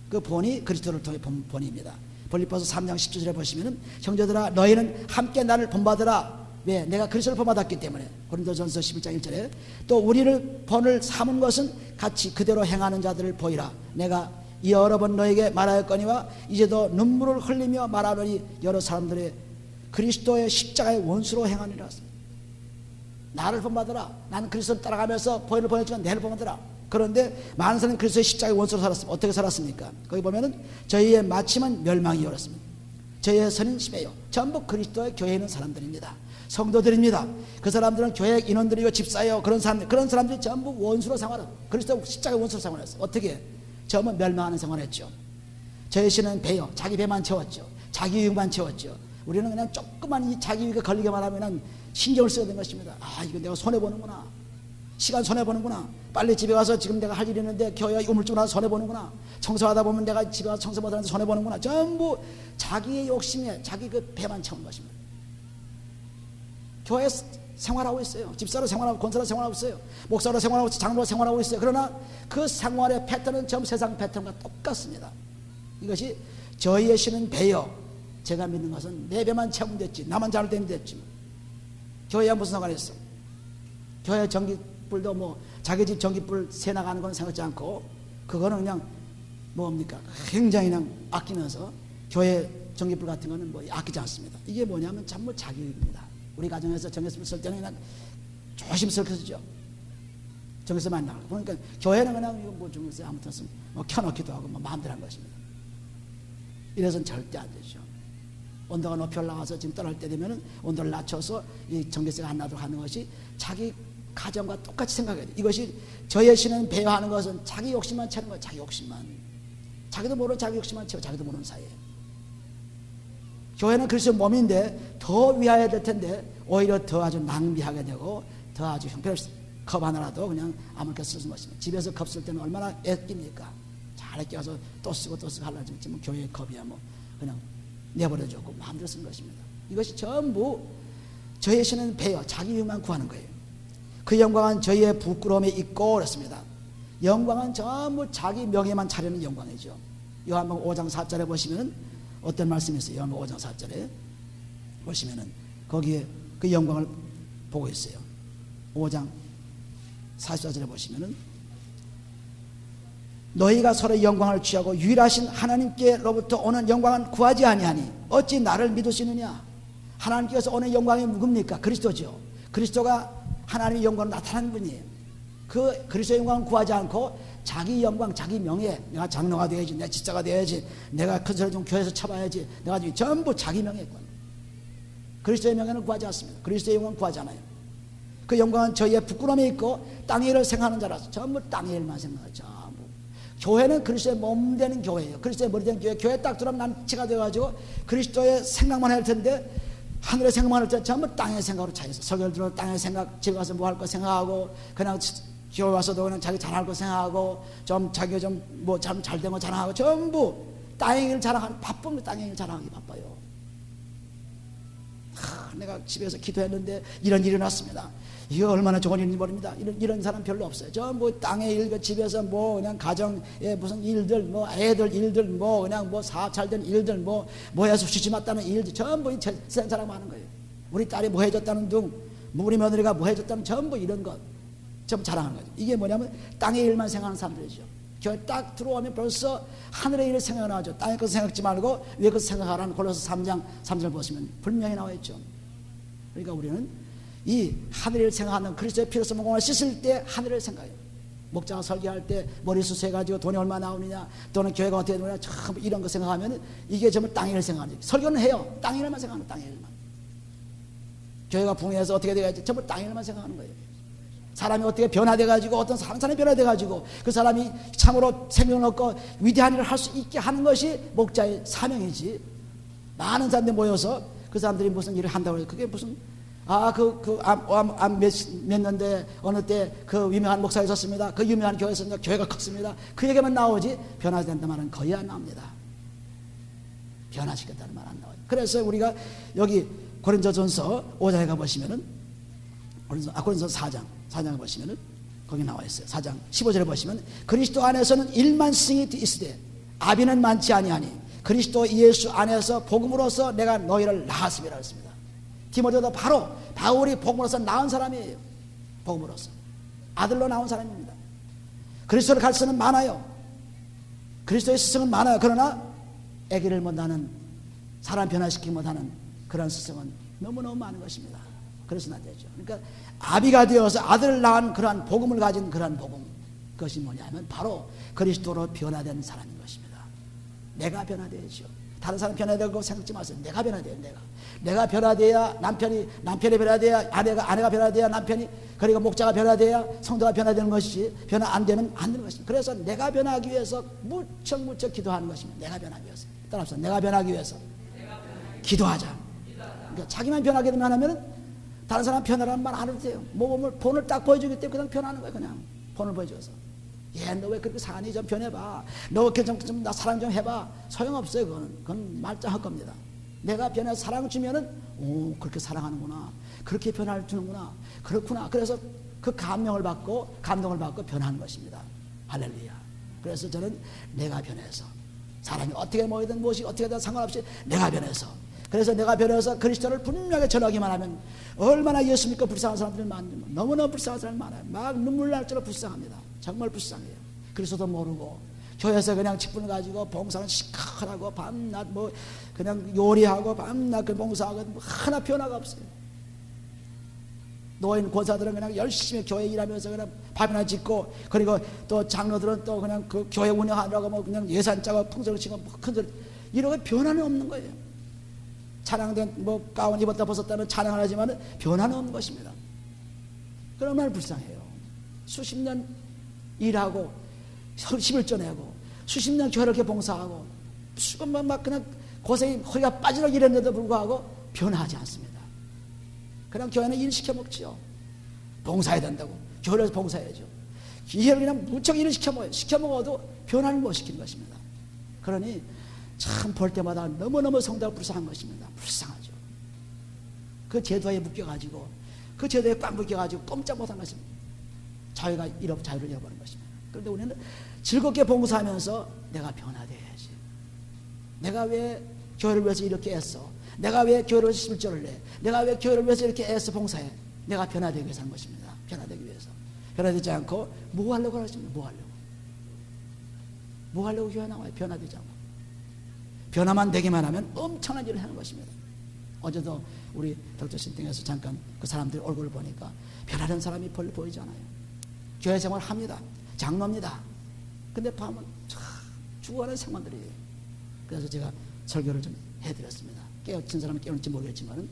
그 본이 그리스도를 통해 본입니다. 빌립보서 3장 17절에 보시면 형제들아 너희는 함께 나를 본받으라. 왜? 내가 그리스도를 본받았기 때문에. 고린도전서 11장 1절에 또 우리를 본을 삼은 것은 같이 그대로 행하는 자들을 보이라. 내가 여러 번 너에게 말하였거니와 이제도 눈물을 흘리며 말하노니 여러 사람들의 그리스도의 십자가의 원수로 행하니라. 나를 본받으라. 나는 그리스도를 따라가면서 보혈을 보냈지만 내를 본받으라. 그런데 많은 사람이 그리스도의 십자가의 원수로 살았습니다. 어떻게 살았습니까? 거기 보면은 저희의 마침은 멸망이 이르렀습니다. 저희의 선인 심해요. 전부 그리스도의 교회에 있는 사람들입니다. 성도들입니다. 그 사람들은 교회 인원들이고 집사예요. 그런 사람들이 전부 원수로 생활하고 그리스도 십자가의 원수로 생활했어요. 어떻게? 전부 멸망하는 생활했죠. 저희 신은 배요. 자기 배만 채웠죠. 자기 유익만 채웠죠. 우리는 그냥 조그만 이 자기 유익에 걸리게만 하면 신경을 써야 되는 것입니다. 아, 이거 내가 손해보는구나. 시간 손해보는구나. 빨리 집에 가서 지금 내가 할 일이 있는데 교회에 우물쭈물 하다 손해보는구나. 청소하다 보면 내가 집에 가서 청소 못하는데 손해보는구나. 전부 자기의 욕심에 자기 그 배만 채운 것입니다. 교회 생활하고 있어요. 집사로 생활하고 권사로 생활하고 있어요. 목사로 생활하고 장로로 생활하고 있어요. 그러나 그 생활의 패턴은 전부 세상 패턴과 똑같습니다. 이것이 저희의 신은 배요. 제가 믿는 것은 내 배만 채우면 됐지. 나만 잘되면 됐지. 교회와 무슨 상관이 있어? 교회 전기불도 뭐 자기 집 전기불 새 나가는 건 생각지 않고 그거는 그냥 뭡니까? 굉장히 그냥 아끼면서 교회 전기불 같은 거는 뭐 아끼지 않습니다. 이게 뭐냐면 전부 자기입니다. 우리 가정에서 전기불 쓸 때는 그냥 조심스럽게 쓰죠. 전기세 많이 나가고. 그러니까 교회는 그냥 이거 뭐 전기세 아무튼 뭐 켜놓기도 하고 뭐 마음대로 한 것입니다. 이래서는 절대 안 되죠. 온도가 높이 올라가서 지금 떨어질 때 되면은 온도를 낮춰서 이 전기세가 안 나도록 하는 것이 자기 가정과 똑같이 생각해야 돼. 이것이 저의 신은 배워하는 것은 자기 욕심만 채는 거예요. 자기 욕심만. 자기도 모르는 자기 욕심만 채워 자기도 모르는 사이에. 교회는 그리스도 몸인데 더 위하여야 될 텐데 오히려 더 아주 낭비하게 되고 더 아주 형편없이 컵 하나라도 그냥 아무렇게 쓰는 것입니다. 집에서 컵 쓸 때는 얼마나 애낍니까? 잘 애껴서 또 쓰고 또 쓰고 하려고 지금 교회의 컵이야 뭐 그냥 내버려주고 마음대로 쓰는 것입니다. 이것이 전부 저의 신은 배요. 자기 유익만 구하는 거예요. 그 영광은 저희의 부끄러움에 있고 그렇습니다. 영광은 전부 자기 명예만 차리는 영광이죠. 요한복음 5장 4절에 보시면 어떤 말씀이 있어요? 요한복음 5장 4절에 보시면은 거기에 그 영광을 보고 있어요. 5장 44절에 보시면은 너희가 서로 영광을 취하고 유일하신 하나님께로부터 오는 영광은 구하지 아니하니 어찌 나를 믿으시느냐? 하나님께서 오는 영광이 누굽니까? 그리스도죠. 그리스도가 하나님의 영광으로 나타나는 분이에요. 그 그리스도의 영광을 구하지 않고 자기 영광, 자기 명예, 내가 장로가 되어야지, 내가 집사가 되어야지, 내가 큰 소리 좀 교회에서 쳐봐야지, 내가 전부 자기 명예권. 그리스도의 명예는 구하지 않습니다. 그리스도의 영광은 구하지 않아요. 그 영광은 저희의 부끄러움에 있고 땅의 일을 생각하는 자라서 전부 땅의 일만 생각하죠. 교회는 그리스도의 몸 되는 교회예요. 그리스도의 머리 되는 교회. 교회 딱 들어오면 난치가 되어가지고 그리스도의 생각만 할 텐데 하늘의 생각만 할 때 전부 땅의 생각으로 차있어. 설교를 들어 땅의 생각, 집에 가서 뭐 할 거 생각하고 그냥 교회 와서도 그냥 자기 잘할 거 생각하고 좀 자기가 좀 뭐 잘 된 거 자랑하고 전부 땅의 일 자랑하는 바쁜 땅의 일 자랑하기 바빠요. 내가 집에서 기도했는데 이런 일이 났습니다. 이거 얼마나 좋은 일인지 모릅니다. 이런 사람 별로 없어요. 전부 땅의 일, 집에서 뭐 그냥 가정에 무슨 일들, 뭐 애들 일들, 뭐 그냥 뭐 사업 잘 된 일들, 뭐 해서 수지 맞다는 일들 전부 세상 사람 하는 거예요. 우리 딸이 뭐 해줬다는 둥, 우리 며느리가 뭐 해줬다는 전부 이런 것 전부 자랑하는 거죠. 이게 뭐냐면 땅의 일만 생각하는 사람들이죠. 교회 딱 들어오면 벌써 하늘의 일을 생각하죠. 땅의 것을 생각지 말고 위의 것을 생각하라는 골로새 3장 3절 보시면 분명히 나와 있죠. 그러니까 우리는 이 하늘을 생각하는 그리스도의 피로서 몸을 씻을 때 하늘을 생각해요. 목자가 설교할 때 머리숱 해가지고 돈이 얼마 나오느냐 또는 교회가 어떻게 되느냐 참 이런 거 생각하면 이게 전부 땅의 일을 생각하는 거예요. 설교는 해요. 땅의 일만 생각하는 땅의 일만. 교회가 붕해서 어떻게 돼야지 전부 땅의 일만 생각하는 거예요. 사람이 어떻게 변화돼가지고 어떤 사람이 변화돼가지고 그 사람이 참으로 생명을 얻고 위대한 일을 할 수 있게 하는 것이 목자의 사명이지. 많은 사람들이 모여서 그 사람들이 무슨 일을 한다고 해서 그게 무슨 몇 년대 어느 때 그 유명한 목사가 있었습니다. 그 유명한 교회에 있었는데 교회가 컸습니다. 그 얘기만 나오지 변화된다는 말은 거의 안 나옵니다. 변화시켰다는 말 안 나와요. 그래서 우리가 여기 고린도전서 5장에 가보시면은 고린도서 4장에 보시면은 거기 나와 있어요. 4장 15절에 보시면 그리스도 안에서는 1만 승이 있으되 아비는 많지 아니하니 그리스도 예수 안에서 복음으로서 내가 너희를 낳았음이라 했습니다. 디모데도 바로 바울이 복음으로서 낳은 사람이에요. 복음으로서 아들로 나온 사람입니다. 그리스도를 갈 수는 많아요. 그리스도의 스승은 많아요. 그러나 아기를 못하는 사람 변화시키지 못하는 그런 스승은 너무너무 많은 것입니다. 그래서는 안 되죠. 그러니까 아비가 되어서 아들을 낳은 그러한 복음을 가진 그러한 복음, 그것이 뭐냐면 바로 그리스도로 변화된 사람인 것입니다. 내가 변화되죠. 다른 사람 변화되고 생각지 마세요. 내가 변화돼요. 내가 변화돼야 남편이 변화돼야 아내가 변화돼야 남편이, 그리고 목자가 변화돼야 성도가 변화되는 것이지, 변화 안 되면 안 되는 것입니다. 그래서 내가 변하기 위해서 무척 기도하는 것입니다. 내가 변하기 위해서. 따라서 내가 변하기 위해서 기도하자. 그러니까 자기만 변하게 되면 하면은 다른 사람 변하라는 말 안 해도 돼요. 몸을 본을 딱 보여주기 때문에 그냥 변하는 거예요. 그냥 본을 보여줘서. 너 왜 그렇게 사니? 좀 변해봐. 너 나 사랑 좀 해봐. 소용없어요. 그건 말짱할 겁니다. 내가 변해서 사랑을 주면은, 그렇게 사랑하는구나. 그렇게 변화를 주는구나. 그렇구나. 그래서 그 감동을 받고 변하는 것입니다. 할렐루야. 그래서 저는 내가 변해서, 사람이 어떻게 모이든 무엇이 어떻게 되든 상관없이 내가 변해서, 그래서 내가 변해서 그리스도를 분명하게 전하기만 하면 얼마나 예수 믿고 불쌍한 사람들이 많으면, 너무너무 불쌍한 사람이 많아요. 막 눈물 날 정도로 불쌍합니다. 정말 불쌍해요. 그리스도도 모르고 교회에서 그냥 직분을 가지고 봉사는 시커하고 밤낮 그냥 요리하고 밤낮 그 봉사하고 하나 변화가 없어요. 노인 권사들은 그냥 열심히 교회 일하면서 그냥 밥이나 짓고, 그리고 또 장로들은 또 그냥 그 교회 운영하느라고 그냥 예산 짜고 풍선을 치고 큰 소리, 이런 변화는 없는 거예요. 찬양된 가운 입었다 벗었다는 찬양을 하지만 변화는 없는 것입니다. 그런 말 불쌍해요. 수십 년 일하고 11조 내고 수십 년 교회를 이렇게 봉사하고 수건만 막 그냥 고생이 허리가 빠지도록 일했는데도 불구하고 변하지 않습니다. 그냥 교회는 일 시켜 먹지요. 봉사해야 된다고 교회에서 봉사해야죠. 이해를 그냥 무척 일을 시켜 먹어도 변화를 못 시키는 것입니다. 그러니 참 볼 때마다 너무너무 성도가 불쌍한 것입니다. 불쌍하죠. 그 제도에 묶여가지고, 그 제도에 꽉 묶여가지고 꼼짝 못한 것입니다. 자유를 잃어버린 것입니다. 그런데 우리는 즐겁게 봉사하면서 내가 변화돼야지. 내가 왜 교회를 위해서 이렇게 애써? 내가 왜 교회를 위해서 11조를 내? 내가 왜 교회를 위해서 이렇게 애써 봉사해? 내가 변화되기 위해서 하는 것입니다. 변화되기 위해서. 변화되지 않고 뭐 하려고 하십니까? 뭐 하려고 교회 나와요? 변화되지 않고. 변화만 되기만 하면 엄청난 일을 하는 것입니다. 어제도 우리 덕저 신팅에서 잠깐 그 사람들 얼굴을 보니까 변하는 사람이 별로 보이지 않아요. 교회 생활 합니다. 장로입니다. 근데 보면 죽어가는 생활들이에요. 그래서 제가 설교를 좀 해드렸습니다. 깨우친 사람은 깨우는지 모르겠지만,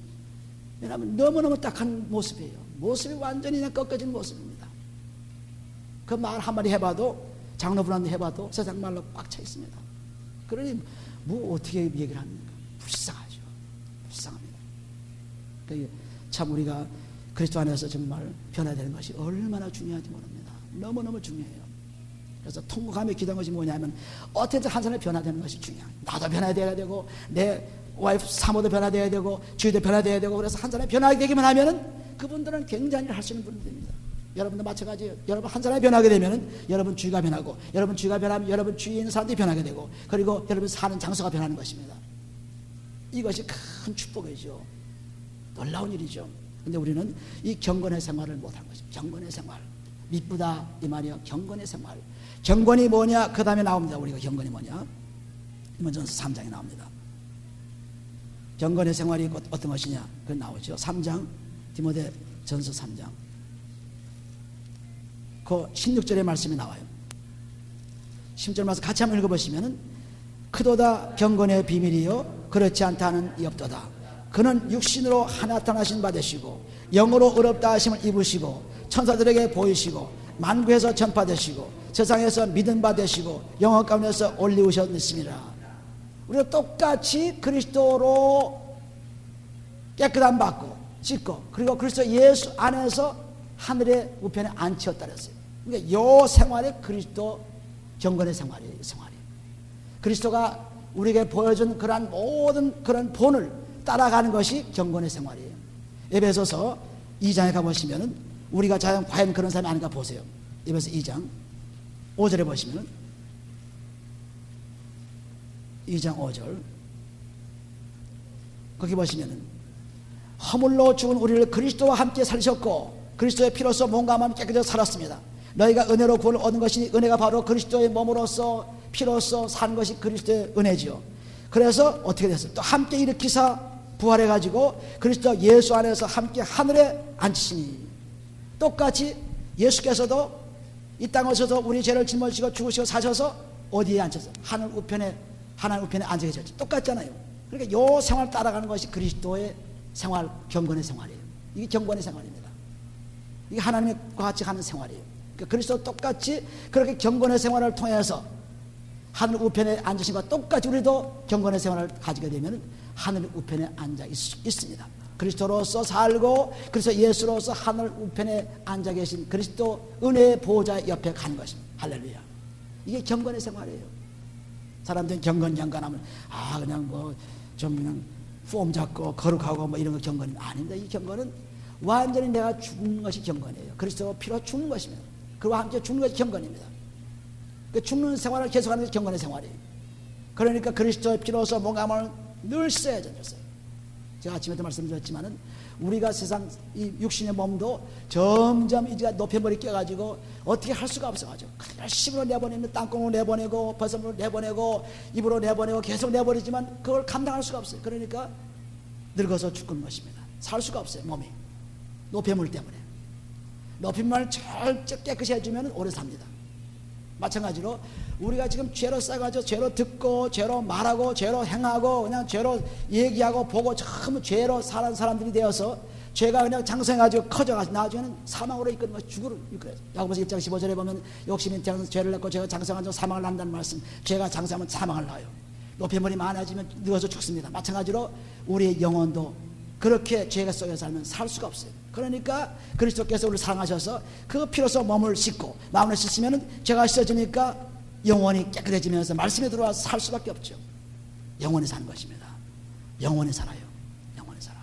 왜냐하면 너무너무 딱한 모습이에요. 모습이 완전히 그냥 꺾어진 모습입니다. 그 말 한마디 해봐도, 장로분한테 해봐도 세상 말로 꽉 차 있습니다. 그러니 어떻게 얘기를 합니까? 불쌍하죠. 불쌍합니다. 참 우리가 그리스도 안에서 정말 변화되는 것이 얼마나 중요한지 모릅니다. 너무너무 중요해요. 그래서 통곡하며 기도한 것이 뭐냐면, 어떻게든 한 사람이 변화되는 것이 중요해요. 나도 변화되어야 되고, 내 와이프 사모도 변화되어야 되고, 주위도 변화되어야 되고, 그래서 한 사람이 변화하게 되기만 하면은 그분들은 굉장히 할 수 있는 분들입니다. 여러분도 마찬가지예요. 여러분 한 사람이 변하게 되면은 여러분 주위가 변하고, 여러분 주위가 변하면 여러분 주위에 있는 사람들이 변하게 되고, 그리고 여러분 사는 장소가 변하는 것입니다. 이것이 큰 축복이죠. 놀라운 일이죠. 근데 우리는 이 경건의 생활을 못한 것입니다. 경건의 생활. 미쁘다 이 말이요. 경건의 생활. 경건이 뭐냐? 그 다음에 나옵니다. 우리가 경건이 뭐냐? 디모데전서 3장에 나옵니다. 경건의 생활이 어떤 것이냐? 그 나오죠. 3장, 디모데전서 3장. 그 16절의 말씀이 나와요. 16절 말씀 같이 한번 읽어보시면은, 크도다 경건의 비밀이요 그렇지 않다는 이 없도다. 그는 육신으로 나타나신 바 되시고, 영으로 의롭다 하심을 입으시고, 천사들에게 보이시고, 만국에서 전파되시고, 세상에서 믿은 바 되시고, 영원 가운데서 올리우셨습니다. 우리가 똑같이 그리스도로 깨끗함 받고 씻고, 그리고 그리스도 예수 안에서 하늘의 우편에 앉혔다 그랬어요. 그러니까 요 생활이 그리스도 경건의 생활이에요. 생활이. 그리스도가 우리에게 보여준 그러한 모든 그런 본을 따라가는 것이 경건의 생활이에요. 에베소서 2장에 가보시면은 우리가 과연 그런 사람이 아닌가 보세요. 에베소 2장 5절에 보시면은, 2장 5절 거기 보시면은, 허물로 죽은 우리를 그리스도와 함께 살리셨고 그리스도의 피로써 몸과 마음이 깨끗하게 살았습니다. 너희가 은혜로 구원을 얻은 것이니, 은혜가 바로 그리스도의 몸으로서 피로써 산 것이 그리스도의 은혜지요. 그래서 어떻게 됐어요? 또 함께 일으키사 부활해가지고 그리스도 예수 안에서 함께 하늘에 앉히시니, 똑같이 예수께서도 이 땅에 오셔서 우리 죄를 짊어지시고 죽으시고 사셔서 어디에 앉혀서 하나님 우편에 앉아 계셨지. 똑같잖아요. 그러니까 요 생활 따라가는 것이 그리스도의 생활, 경건의 생활이에요. 이게 경건의 생활입니다. 이게 하나님과 같이 하는 생활이에요. 그러니까 그리스도 똑같이 그렇게 경건의 생활을 통해서 하늘 우편에 앉으신 것과 똑같이 우리도 경건의 생활을 가지게 되면 하늘 우편에 앉아 있습니다. 그리스도로서 살고 그래서 예수로서 하늘 우편에 앉아 계신 그리스도 은혜의 보호자 옆에 가는 것입니다. 할렐루야. 이게 경건의 생활이에요. 사람들은 경건하면 그냥 뭐 좀 그냥 폼 잡고 거룩하고 뭐 이런 거 경건이 아닙니다. 이 경건은 완전히 내가 죽는 것이 경건이에요. 그리스도 피로 죽는 것입니다. 그와 함께 죽는 것이 경건입니다. 그 죽는 생활을 계속하는 것이 경건의 생활이에요. 그러니까 그리스도의 피로서 몸감을 늘 써야 되겠어요. 제가 아침에도 말씀드렸지만은 우리가 세상 이 육신의 몸도 점점 이제 노폐물이 껴가지고 어떻게 할 수가 없어가지고 열심으로 내보내면 땅콩으로 내보내고 버섯으로 내보내고 입으로 내보내고 계속 내버리지만 그걸 감당할 수가 없어요. 그러니까 늙어서 죽는 것입니다. 살 수가 없어요. 몸이 노폐물 때문에. 노폐물을 철저히 깨끗이 해주면 오래 삽니다. 마찬가지로 우리가 지금 죄로 싸가지고 죄로 듣고 죄로 말하고 죄로 행하고 그냥 죄로 얘기하고 보고 전부 죄로 사는 사람들이 되어서 죄가 그냥 장성해가지고 커져가지고 나중에는 사망으로 이끄는 것이 죽으로 이끌어요. 야고보서 1장 15절에 보면 욕심이 죄를 낳고 죄가 장성하면 사망을 낳는다는 말씀. 죄가 장성하면 사망을 낳아요. 노폐물이 많아지면 늙어서 죽습니다. 마찬가지로 우리의 영혼도 그렇게 죄가 속에 살면 살 수가 없어요. 그러니까 그리스도께서 우리를 사랑하셔서 그 피로서 몸을 씻고 마음을 씻으면 죄가 씻어지니까 영혼이 깨끗해지면서 말씀에 들어와서 살 수밖에 없죠. 영원히 사는 것입니다. 영원히 살아요. 영원히 살아.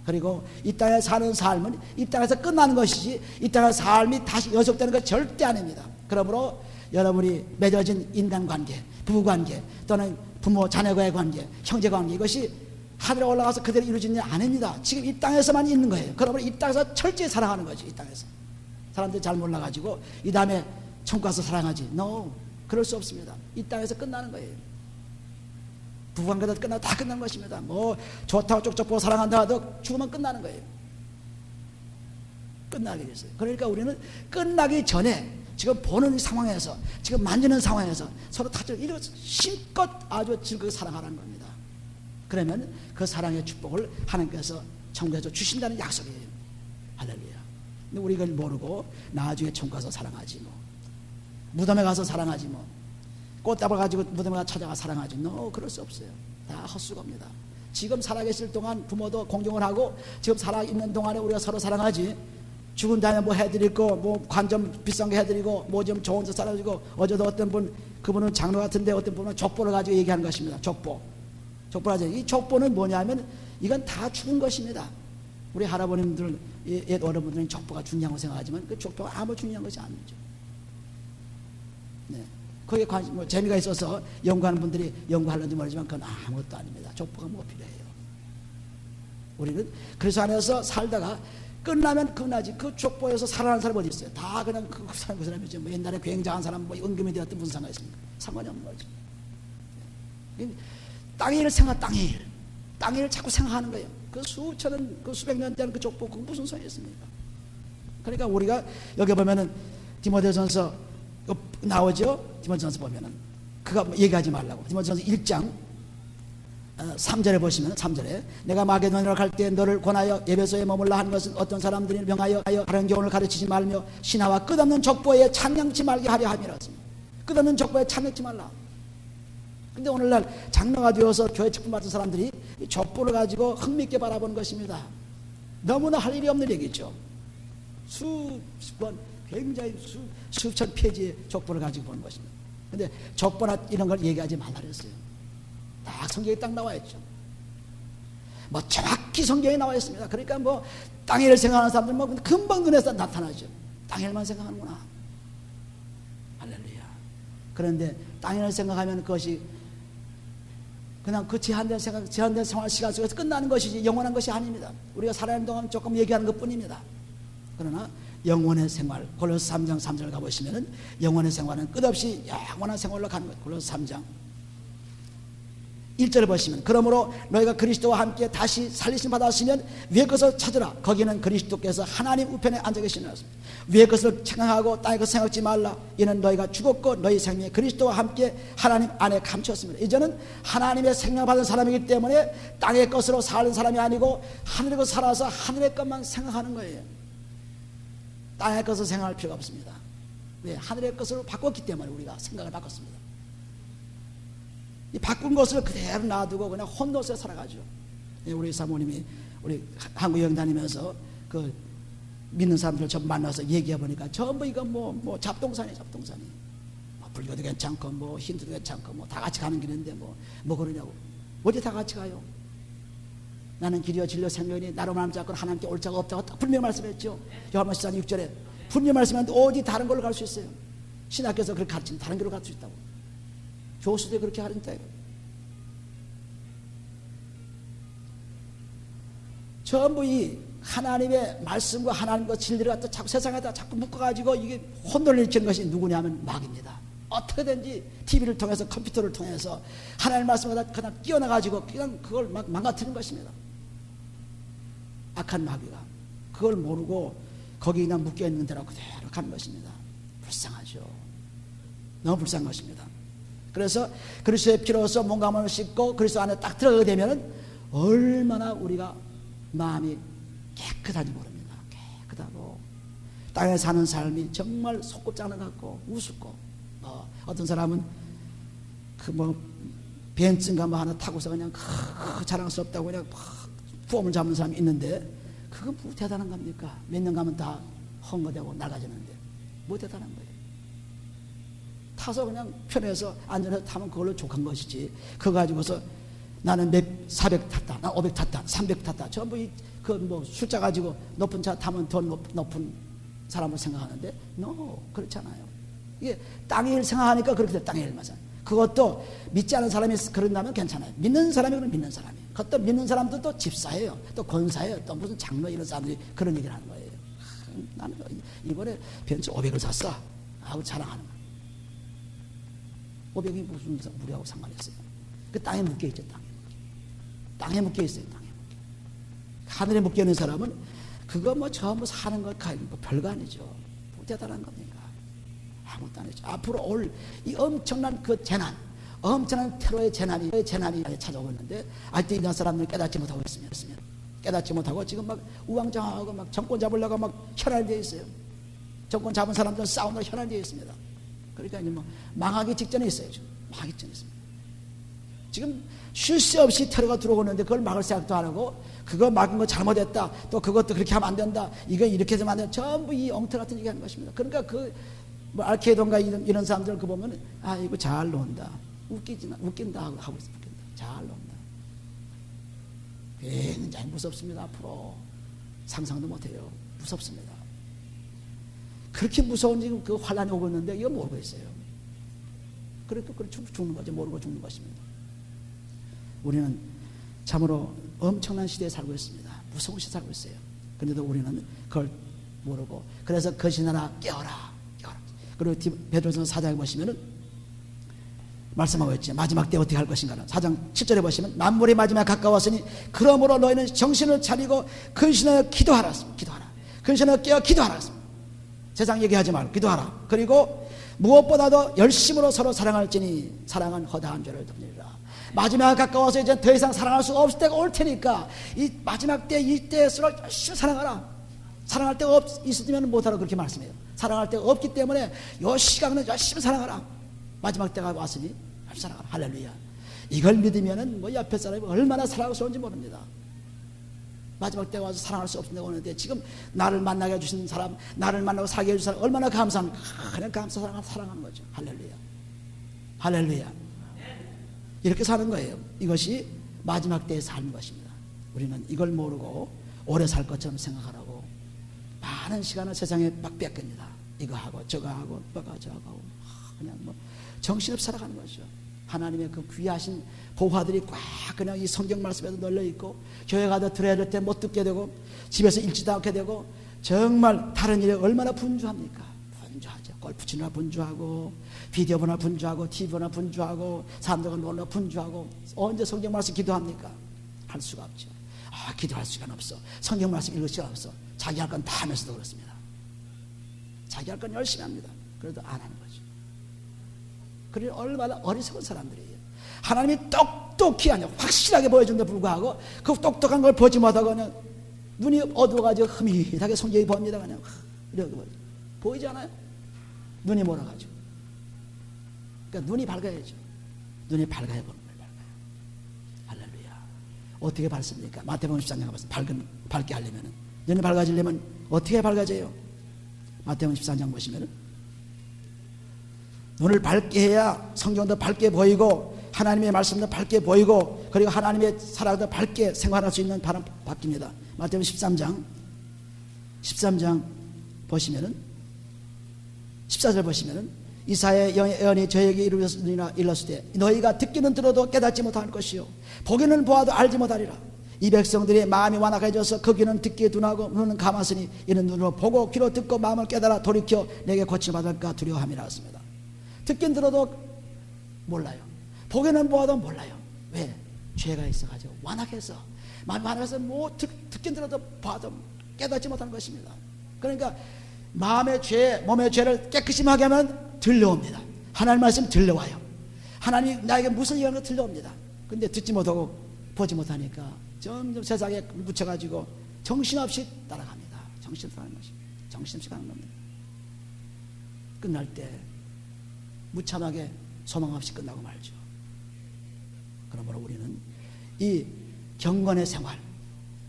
그리고 이 땅에 사는 삶은 이 땅에서 끝나는 것이지 이 땅의 삶이 다시 연속되는 것 절대 아닙니다. 그러므로 여러분이 맺어진 인간관계, 부부관계 또는 부모 자녀과의 관계, 형제관계 이것이 하늘에 올라가서 그대로 이루어지는 게 아닙니다. 지금 이 땅에서만 있는 거예요. 그러므로 이 땅에서 철저히 사랑하는 거지. 이 땅에서 사람들이 잘 몰라가지고 이 다음에 천국 가서 사랑하지. No, 그럴 수 없습니다. 이 땅에서 끝나는 거예요. 부부관계도 끝나고 다 끝나는 것입니다. 뭐 좋다고 쪽쪽 보고 사랑한다 하도 죽으면 끝나는 거예요. 끝나게 됐어요. 그러니까 우리는 끝나기 전에 지금 보는 상황에서 지금 만지는 상황에서 서로 다들 실컷 아주 즐겁게 사랑하라는 겁니다. 그러면 그 사랑의 축복을 하나님께서 천국에서 주신다는 약속이에요. 할렐루야. 근데 우리가 이걸 모르고 나중에 천국 가서 사랑하지 뭐. 무덤에 가서 사랑하지 뭐. 꽃다발 가지고 무덤에 가서 찾아가 사랑하지. 그럴 수 없어요. 다 헛수고입니다. 지금 살아계실 동안 부모도 공경을 하고 지금 살아있는 동안에 우리가 서로 사랑하지. 죽은 다음에 뭐 해드릴 거, 뭐 관점 비싼 거 해드리고 뭐 좀 좋은 데 살아주고 어제도 어떤 분 그분은 장로 같은데 어떤 분은 족보를 가지고 얘기하는 것입니다. 족보라죠. 이 족보는 뭐냐면 이건 다 죽은 것입니다. 우리 할아버님들, 옛 어른분들은 족보가 중요하고 생각하지만 그 족보가 아무 중요한 것이 아니죠. 네. 거기에 관심, 재미가 있어서 연구하는 분들이 연구하는지 모르지만 그건 아무것도 아닙니다. 족보가 뭐 필요해요. 우리는 그리스도 안에서 살다가 끝나면 끝나지. 그 족보에서 살아나는 사람이 어디 있어요? 다 그냥 그 사람이죠. 뭐 옛날에 굉장한 사람, 뭐 은금이 되었던 무슨 상관이 있습니까? 상관이 없는 거죠. 땅의 일을 땅의 일을 자꾸 생각하는 거예요. 그 수천년, 그 수백 년 되는 그 족보, 그 무슨 소용이 있습니까? 그러니까 우리가 여기 보면은 디모데전서 나오죠? 디모데전서 보면은 그가 얘기하지 말라고. 디모데전서 1장 3절에 보시면 3절에 내가 마게도냐로 갈 때 너를 권하여 에베소에 머물라 하는 것은 어떤 사람들이 명하여 다른 교훈을 가르치지 말며 신하와 끝없는 족보에 참여치 말게 하려 함이라. 끝없는 족보에 참여치 말라. 근데 오늘날 장로가 되어서 교회 직분 받은 사람들이 이 족보를 가지고 흥미있게 바라보는 것입니다. 너무나 할 일이 없는 얘기죠. 수번 굉장히 수천 페이지의 족보를 가지고 보는 것입니다. 근데 족보나 이런 걸 얘기하지 말라 그랬어요. 딱 성경에 딱 나와 있죠. 뭐 정확히 성경에 나와 있습니다. 그러니까 뭐 땅의 일을 생각하는 사람들 뭐 금방 눈에서 나타나죠. 땅의 일만 생각하는구나. 할렐루야. 그런데 땅의 일을 생각하면 그것이 그냥 그 제한된 생활 시간 속에서 끝나는 것이지 영원한 것이 아닙니다. 우리가 살아있는 동안 조금 얘기하는 것 뿐입니다. 그러나 영원의 생활, 골로새 3장 3절 가보시면은 영원의 생활은 끝없이 영원한 생활로 가는 것. 골로새 3장 1절을 보시면 그러므로 너희가 그리스도와 함께 다시 살리심 받았으면 위의 것을 찾으라. 거기는 그리스도께서 하나님 우편에 앉아 계시느라. 위의 것을 생각하고 땅의 것을 생각지 말라. 이는 너희가 죽었고 너희 생명이 그리스도와 함께 하나님 안에 감추었습니다. 이제는 하나님의 생명 받은 사람이기 때문에 땅의 것으로 사는 사람이 아니고 하늘의 것을 살아서 하늘의 것만 생각하는 거예요. 땅의 것을 생각할 필요가 없습니다. 왜? 하늘의 것으로 바꿨기 때문에 우리가 생각을 바꿨습니다. 이 바꾼 것을 그대로 놔두고 그냥 혼돈스레 살아가죠. 우리 사모님이 우리 한국 여행 다니면서 그 믿는 사람들 전부 만나서 얘기해 보니까 전부 이거 뭐 잡동산이 뭐 불교도 괜찮고 뭐 힌두도 괜찮고 뭐 다 같이 가는 길인데 뭐 그러냐고. 어디 다 같이 가요? 나는 길이요 진리요 생명이니 나로 말미암지 않고는 하나님께 올 자가 없다고 딱 분명히 말씀했죠. 요한복음 14장 6절에 분명히 말씀하는데 어디 다른 걸로 갈 수 있어요? 신학교에서 그렇게 가르치면 다른 길로 갈 수 있다고. 교수도 그렇게 가르친다. 전부 이 하나님의 말씀과 하나님과 진리를 갖다 자꾸 세상에다 자꾸 묶어가지고 이게 혼돈을 일으키는 것이 누구냐면 마귀입니다. 어떻게든지 TV를 통해서 컴퓨터를 통해서 하나님의 말씀을 그냥 끼워놔가지고 그냥 그걸 막 망가뜨리는 것입니다. 악한 마귀가 그걸 모르고 거기 그냥 묶여있는 대로 그대로 가는 것입니다. 불쌍하죠. 너무 불쌍한 것입니다. 그래서 그리스도의 피로서 몸과 씻고 그리스도 안에 딱 들어가게 되면 얼마나 우리가 마음이 깨끗한지 모릅니다. 깨끗하고 땅에 사는 삶이 정말 소꿉장난 같고 우습고 어떤 사람은 그 벤츠인가 하나 타고서 그냥 자랑스럽다고 그냥 부엄을 잡는 사람이 있는데 그건 뭐 대단한 겁니까? 몇 년 가면 다 헝거되고 낡아지는데 뭐 대단한 거예요? 타서 그냥 편해서 안전해서 타면 그걸로 족한 것이지. 그거 가지고서 나는 400 탔다, 나 500 탔다, 300 탔다. 전부 숫자 가지고 높은 차 타면 더 높은 사람을 생각하는데, 그렇지 않아요. 이게 땅의 일 생각하니까 그렇게 돼, 땅의 일만. 그것도 믿지 않은 사람이 그런다면 괜찮아요. 믿는 사람이 그럼 믿는 사람이. 그것도 믿는 사람도 또 집사예요, 또 권사예요, 또 무슨 장로 이런 사람들이 그런 얘기를 하는 거예요. 나는 이번에 벤츠 500을 샀어 하고 자랑하는 거예요. 500이 무슨 우리하고 상관있어요? 그 땅에 묶여있죠. 땅에 묶여있어요. 땅에 묶여. 하늘에 묶여있는 사람은 그거 전부 사는 것 별거 아니죠. 뭐 대단한 겁니까? 아무것도 아니죠. 앞으로 올 이 엄청난 그 재난, 엄청난 테러의 재난이 찾아오고 있는데 아직도 이런 사람들이 깨닫지 못하고 있습니다. 깨닫지 못하고 지금 막 우왕좌왕하고 막 정권 잡으려고 막 현안되어 있어요. 정권 잡은 사람들은 싸움으로 현안되어 있습니다. 그러니까 이제 망하기 직전에 있어요. 지금 망하기 직전에 있습니다. 지금 쉴 새 없이 테러가 들어오는데 그걸 막을 생각도 안 하고 그거 막은 거 잘못했다. 또 그것도 그렇게 하면 안 된다. 이거 이렇게 해서만 안 된다. 전부 이 엉터 같은 얘기 하는 것입니다. 그러니까 알케이돈가 이런 사람들 그 보면 이거 잘 논다. 웃긴다 하고 있어. 웃긴다. 잘 논다. 굉장히 무섭습니다. 앞으로 상상도 못해요. 무섭습니다. 그렇게 무서운 지금 그 환란이 오고 있는데 이거 모르고 있어요. 그러니까 죽는 거죠. 모르고 죽는 것입니다. 우리는 참으로 엄청난 시대에 살고 있습니다. 무서운 시대에 살고 있어요. 그런데도 우리는 그걸 모르고 그래서 거짓하나 깨어라. 그리고 베드로전서 4장에 보시면은 말씀하고 있죠. 마지막 때 어떻게 할 것인가는 4장 7절에 보시면 만물의 마지막에 가까웠으니 그러므로 너희는 정신을 차리고 근신하여 기도하라. 근신하여 깨어 기도하라. 세상 얘기하지 말고 기도하라. 그리고 무엇보다도 열심으로 서로 사랑할지니 사랑은 허다한 죄를 덮으리라. 마지막에 가까워서 이제 더 이상 사랑할 수 없을 때가 올 테니까 이 마지막 때 이때일수록 열심히 사랑하라. 사랑할 때가 있으면 못하라 그렇게 말씀해요. 사랑할 때가 없기 때문에 이 시간은 열심히 사랑하라. 마지막 때가 왔으니 열심히 사랑하라. 할렐루야. 이걸 믿으면은 옆에 사람이 얼마나 사랑스러운지 모릅니다. 마지막 때가 와서 사랑할 수 없는 데가 오는데 지금 나를 만나게 해주신 사람, 나를 만나고 사게 해주신 사람 얼마나 감사합니까? 그냥 사랑하는 거죠. 할렐루야. 할렐루야. 이렇게 사는 거예요. 이것이 마지막 때에 사는 것입니다. 우리는 이걸 모르고 오래 살 것처럼 생각하라고 많은 시간을 세상에 막 뺏깁니다. 이거 하고 저거 하고 저거 하고 그냥 정신없이 살아가는 거죠. 하나님의 그 귀하신 보화들이 꽉 그냥 이 성경 말씀에도 널려있고 교회 가도 들어야 될 때 못 듣게 되고 집에서 읽지도 않게 되고 정말 다른 일에 얼마나 분주합니까? 분주하죠. 골프 치느라 분주하고 비디오 보나 분주하고 TV 보나 분주하고 사람들과 놀러 분주하고 언제 성경 말씀 기도합니까? 할 수가 없죠. 기도할 시간 없어. 성경 말씀 읽을 시간 없어. 자기 할 건 다 하면서도 그렇습니다. 자기 할 건 열심히 합니다. 그래도 안 하는 거죠. 그래 얼마나 어리석은 사람들이에요. 하나님이 똑똑히 하냐 확실하게 보여준데 불구하고 그 똑똑한 걸 보지 못하고 그냥 눈이 어두워가지고 흐릿하게 성경이 보입니다. 그냥 이렇게 보이지 않아요? 눈이 몰아가지고. 그러니까 눈이 밝아야죠. 눈이 밝아야 보는 거예요. 밝아요. 할렐루야. 어떻게 밝습니까? 마태복음 14장 가보세요. 밝게 하려면 눈이 밝아지려면 어떻게 밝아져요? 마태복음 14장 보시면 눈을 밝게 해야 성경도 밝게 보이고 하나님의 말씀도 밝게 보이고 그리고 하나님의 사랑도 밝게 생활할 수 있는 바람 바뀝니다. 마태복음 13장 보시면은 14절 보시면은 이사야의 예언이 저에게 이르렀을 때 너희가 듣기는 들어도 깨닫지 못할 것이요 보기는 보아도 알지 못하리라. 이 백성들이 마음이 완악해져서 그 귀는 듣기에 둔하고 눈은 감았으니 이는 눈으로 보고 귀로 듣고 마음을 깨달아 돌이켜 내게 고침받을까 두려워함이라 했습니다. 듣긴 들어도 몰라요. 보기는 보아도 몰라요. 왜? 죄가 있어가지고 완악해서 마음이 완악해서 뭐 듣긴 들어도 봐도 깨닫지 못하는 것입니다. 그러니까 마음의 죄, 몸의 죄를 깨끗이 하게 하면 들려옵니다. 하나님 말씀 들려와요. 하나님 나에게 무슨 얘기하는 거 들려옵니다. 근데 듣지 못하고 보지 못하니까 점점 세상에 묻혀가지고 정신없이 따라갑니다. 정신없이 가는 것입니다. 정신없이 가는 겁니다. 끝날 때 무참하게 소망 없이 끝나고 말죠. 그러므로 우리는 이 경건의 생활,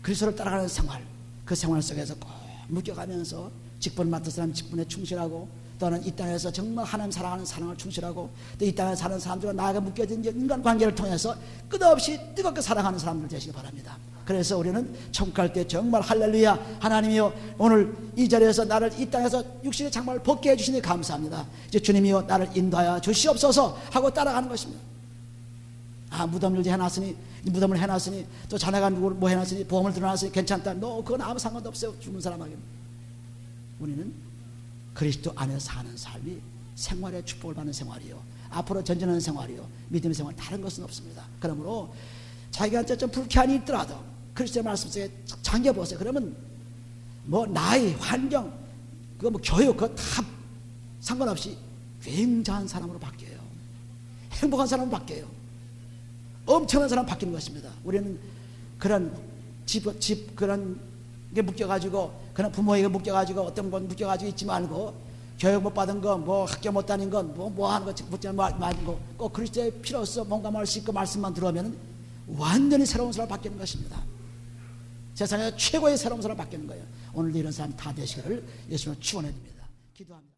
그리스도를 따라가는 생활, 그 생활 속에서 꼭 묶여가면서 직분 맡은 사람 직분에 충실하고 또는 이 땅에서 정말 하나님 사랑하는 사랑을 충실하고 또 이 땅에 사는 사람들과 나에게 묶여진 인간관계를 통해서 끝없이 뜨겁게 사랑하는 사람들 되시기 바랍니다. 그래서 우리는 천국 갈 때 정말 할렐루야 하나님이여 오늘 이 자리에서 나를 이 땅에서 육신의 장막을 벗게 해주시니 감사합니다. 이제 주님이여 나를 인도하여 주시옵소서 하고 따라가는 것입니다. 무덤을 해놨으니 무덤을 해놨으니 또 자네가 누구를 뭐 해놨으니 보험을 들어놨으니 괜찮다. 너 그건 아무 상관도 없어요. 죽은 사람에게. 우리는 그리스도 안에 사는 삶이 생활의 축복을 받는 생활이요 앞으로 전진하는 생활이요 믿음의 생활 다른 것은 없습니다. 그러므로 자기한테 좀 불쾌함이 있더라도 그리스도의 말씀 속에 잠겨보세요. 그러면 뭐 나이, 환경, 그거 뭐 교육 그거 다 상관없이 굉장한 사람으로 바뀌어요. 행복한 사람으로 바뀌어요. 엄청난 사람 바뀌는 것입니다. 우리는 그런 집 그런 게 묶여가지고 그런 부모에게 묶여가지고 어떤 건 묶여가지고 있지 말고 교육 못 받은 거 뭐 학교 못 다닌 건 뭐 하는 거 붙지 말고 꼭 그리스도의 피로써 뭔가 말 수 있고 말씀만 들어오면 완전히 새로운 사람 바뀌는 것입니다. 세상에 최고의 새로운 사람 바뀌는 거예요. 오늘도 이런 사람 다 되시기를 예수님으로 축원해 줍니다. 기도합니다.